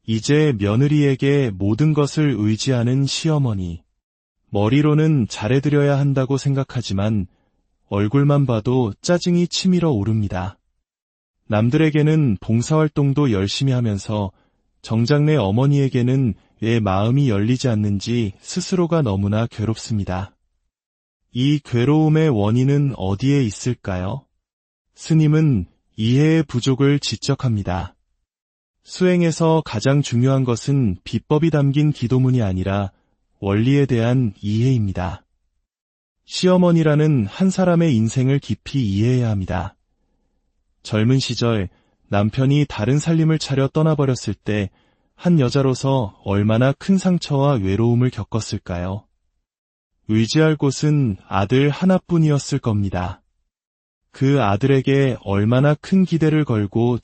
이제 며느리에게 모든 것을 의지하는 시어머니. 머리로는 잘해드려야 한다고 생각하지만 얼굴만 봐도 짜증이 치밀어 오릅니다. 남들에게는 봉사활동도 열심히 하면서 정작 내 어머니에게는 왜 마음이 열리지 않는지 스스로가 너무나 괴롭습니다. 이 괴로움의 원인은 어디에 있을까요? 스님은 이해의 부족을 지적합니다. 수행에서 가장 중요한 것은 비법이 담긴 기도문이 아니라 원리에 대한 이해입니다. 시어머니라는 한 사람의 인생을 깊이 이해해야 합니다. 젊은 시절 남편이 다른 살림을 차려 떠나버렸을 때 한 여자로서 얼마나 큰 상처와 외로움을 겪었을까요? 의지할 곳은 아들 하나뿐이었을 겁니다. 그 아들에게 얼마나 큰 기대를 걸고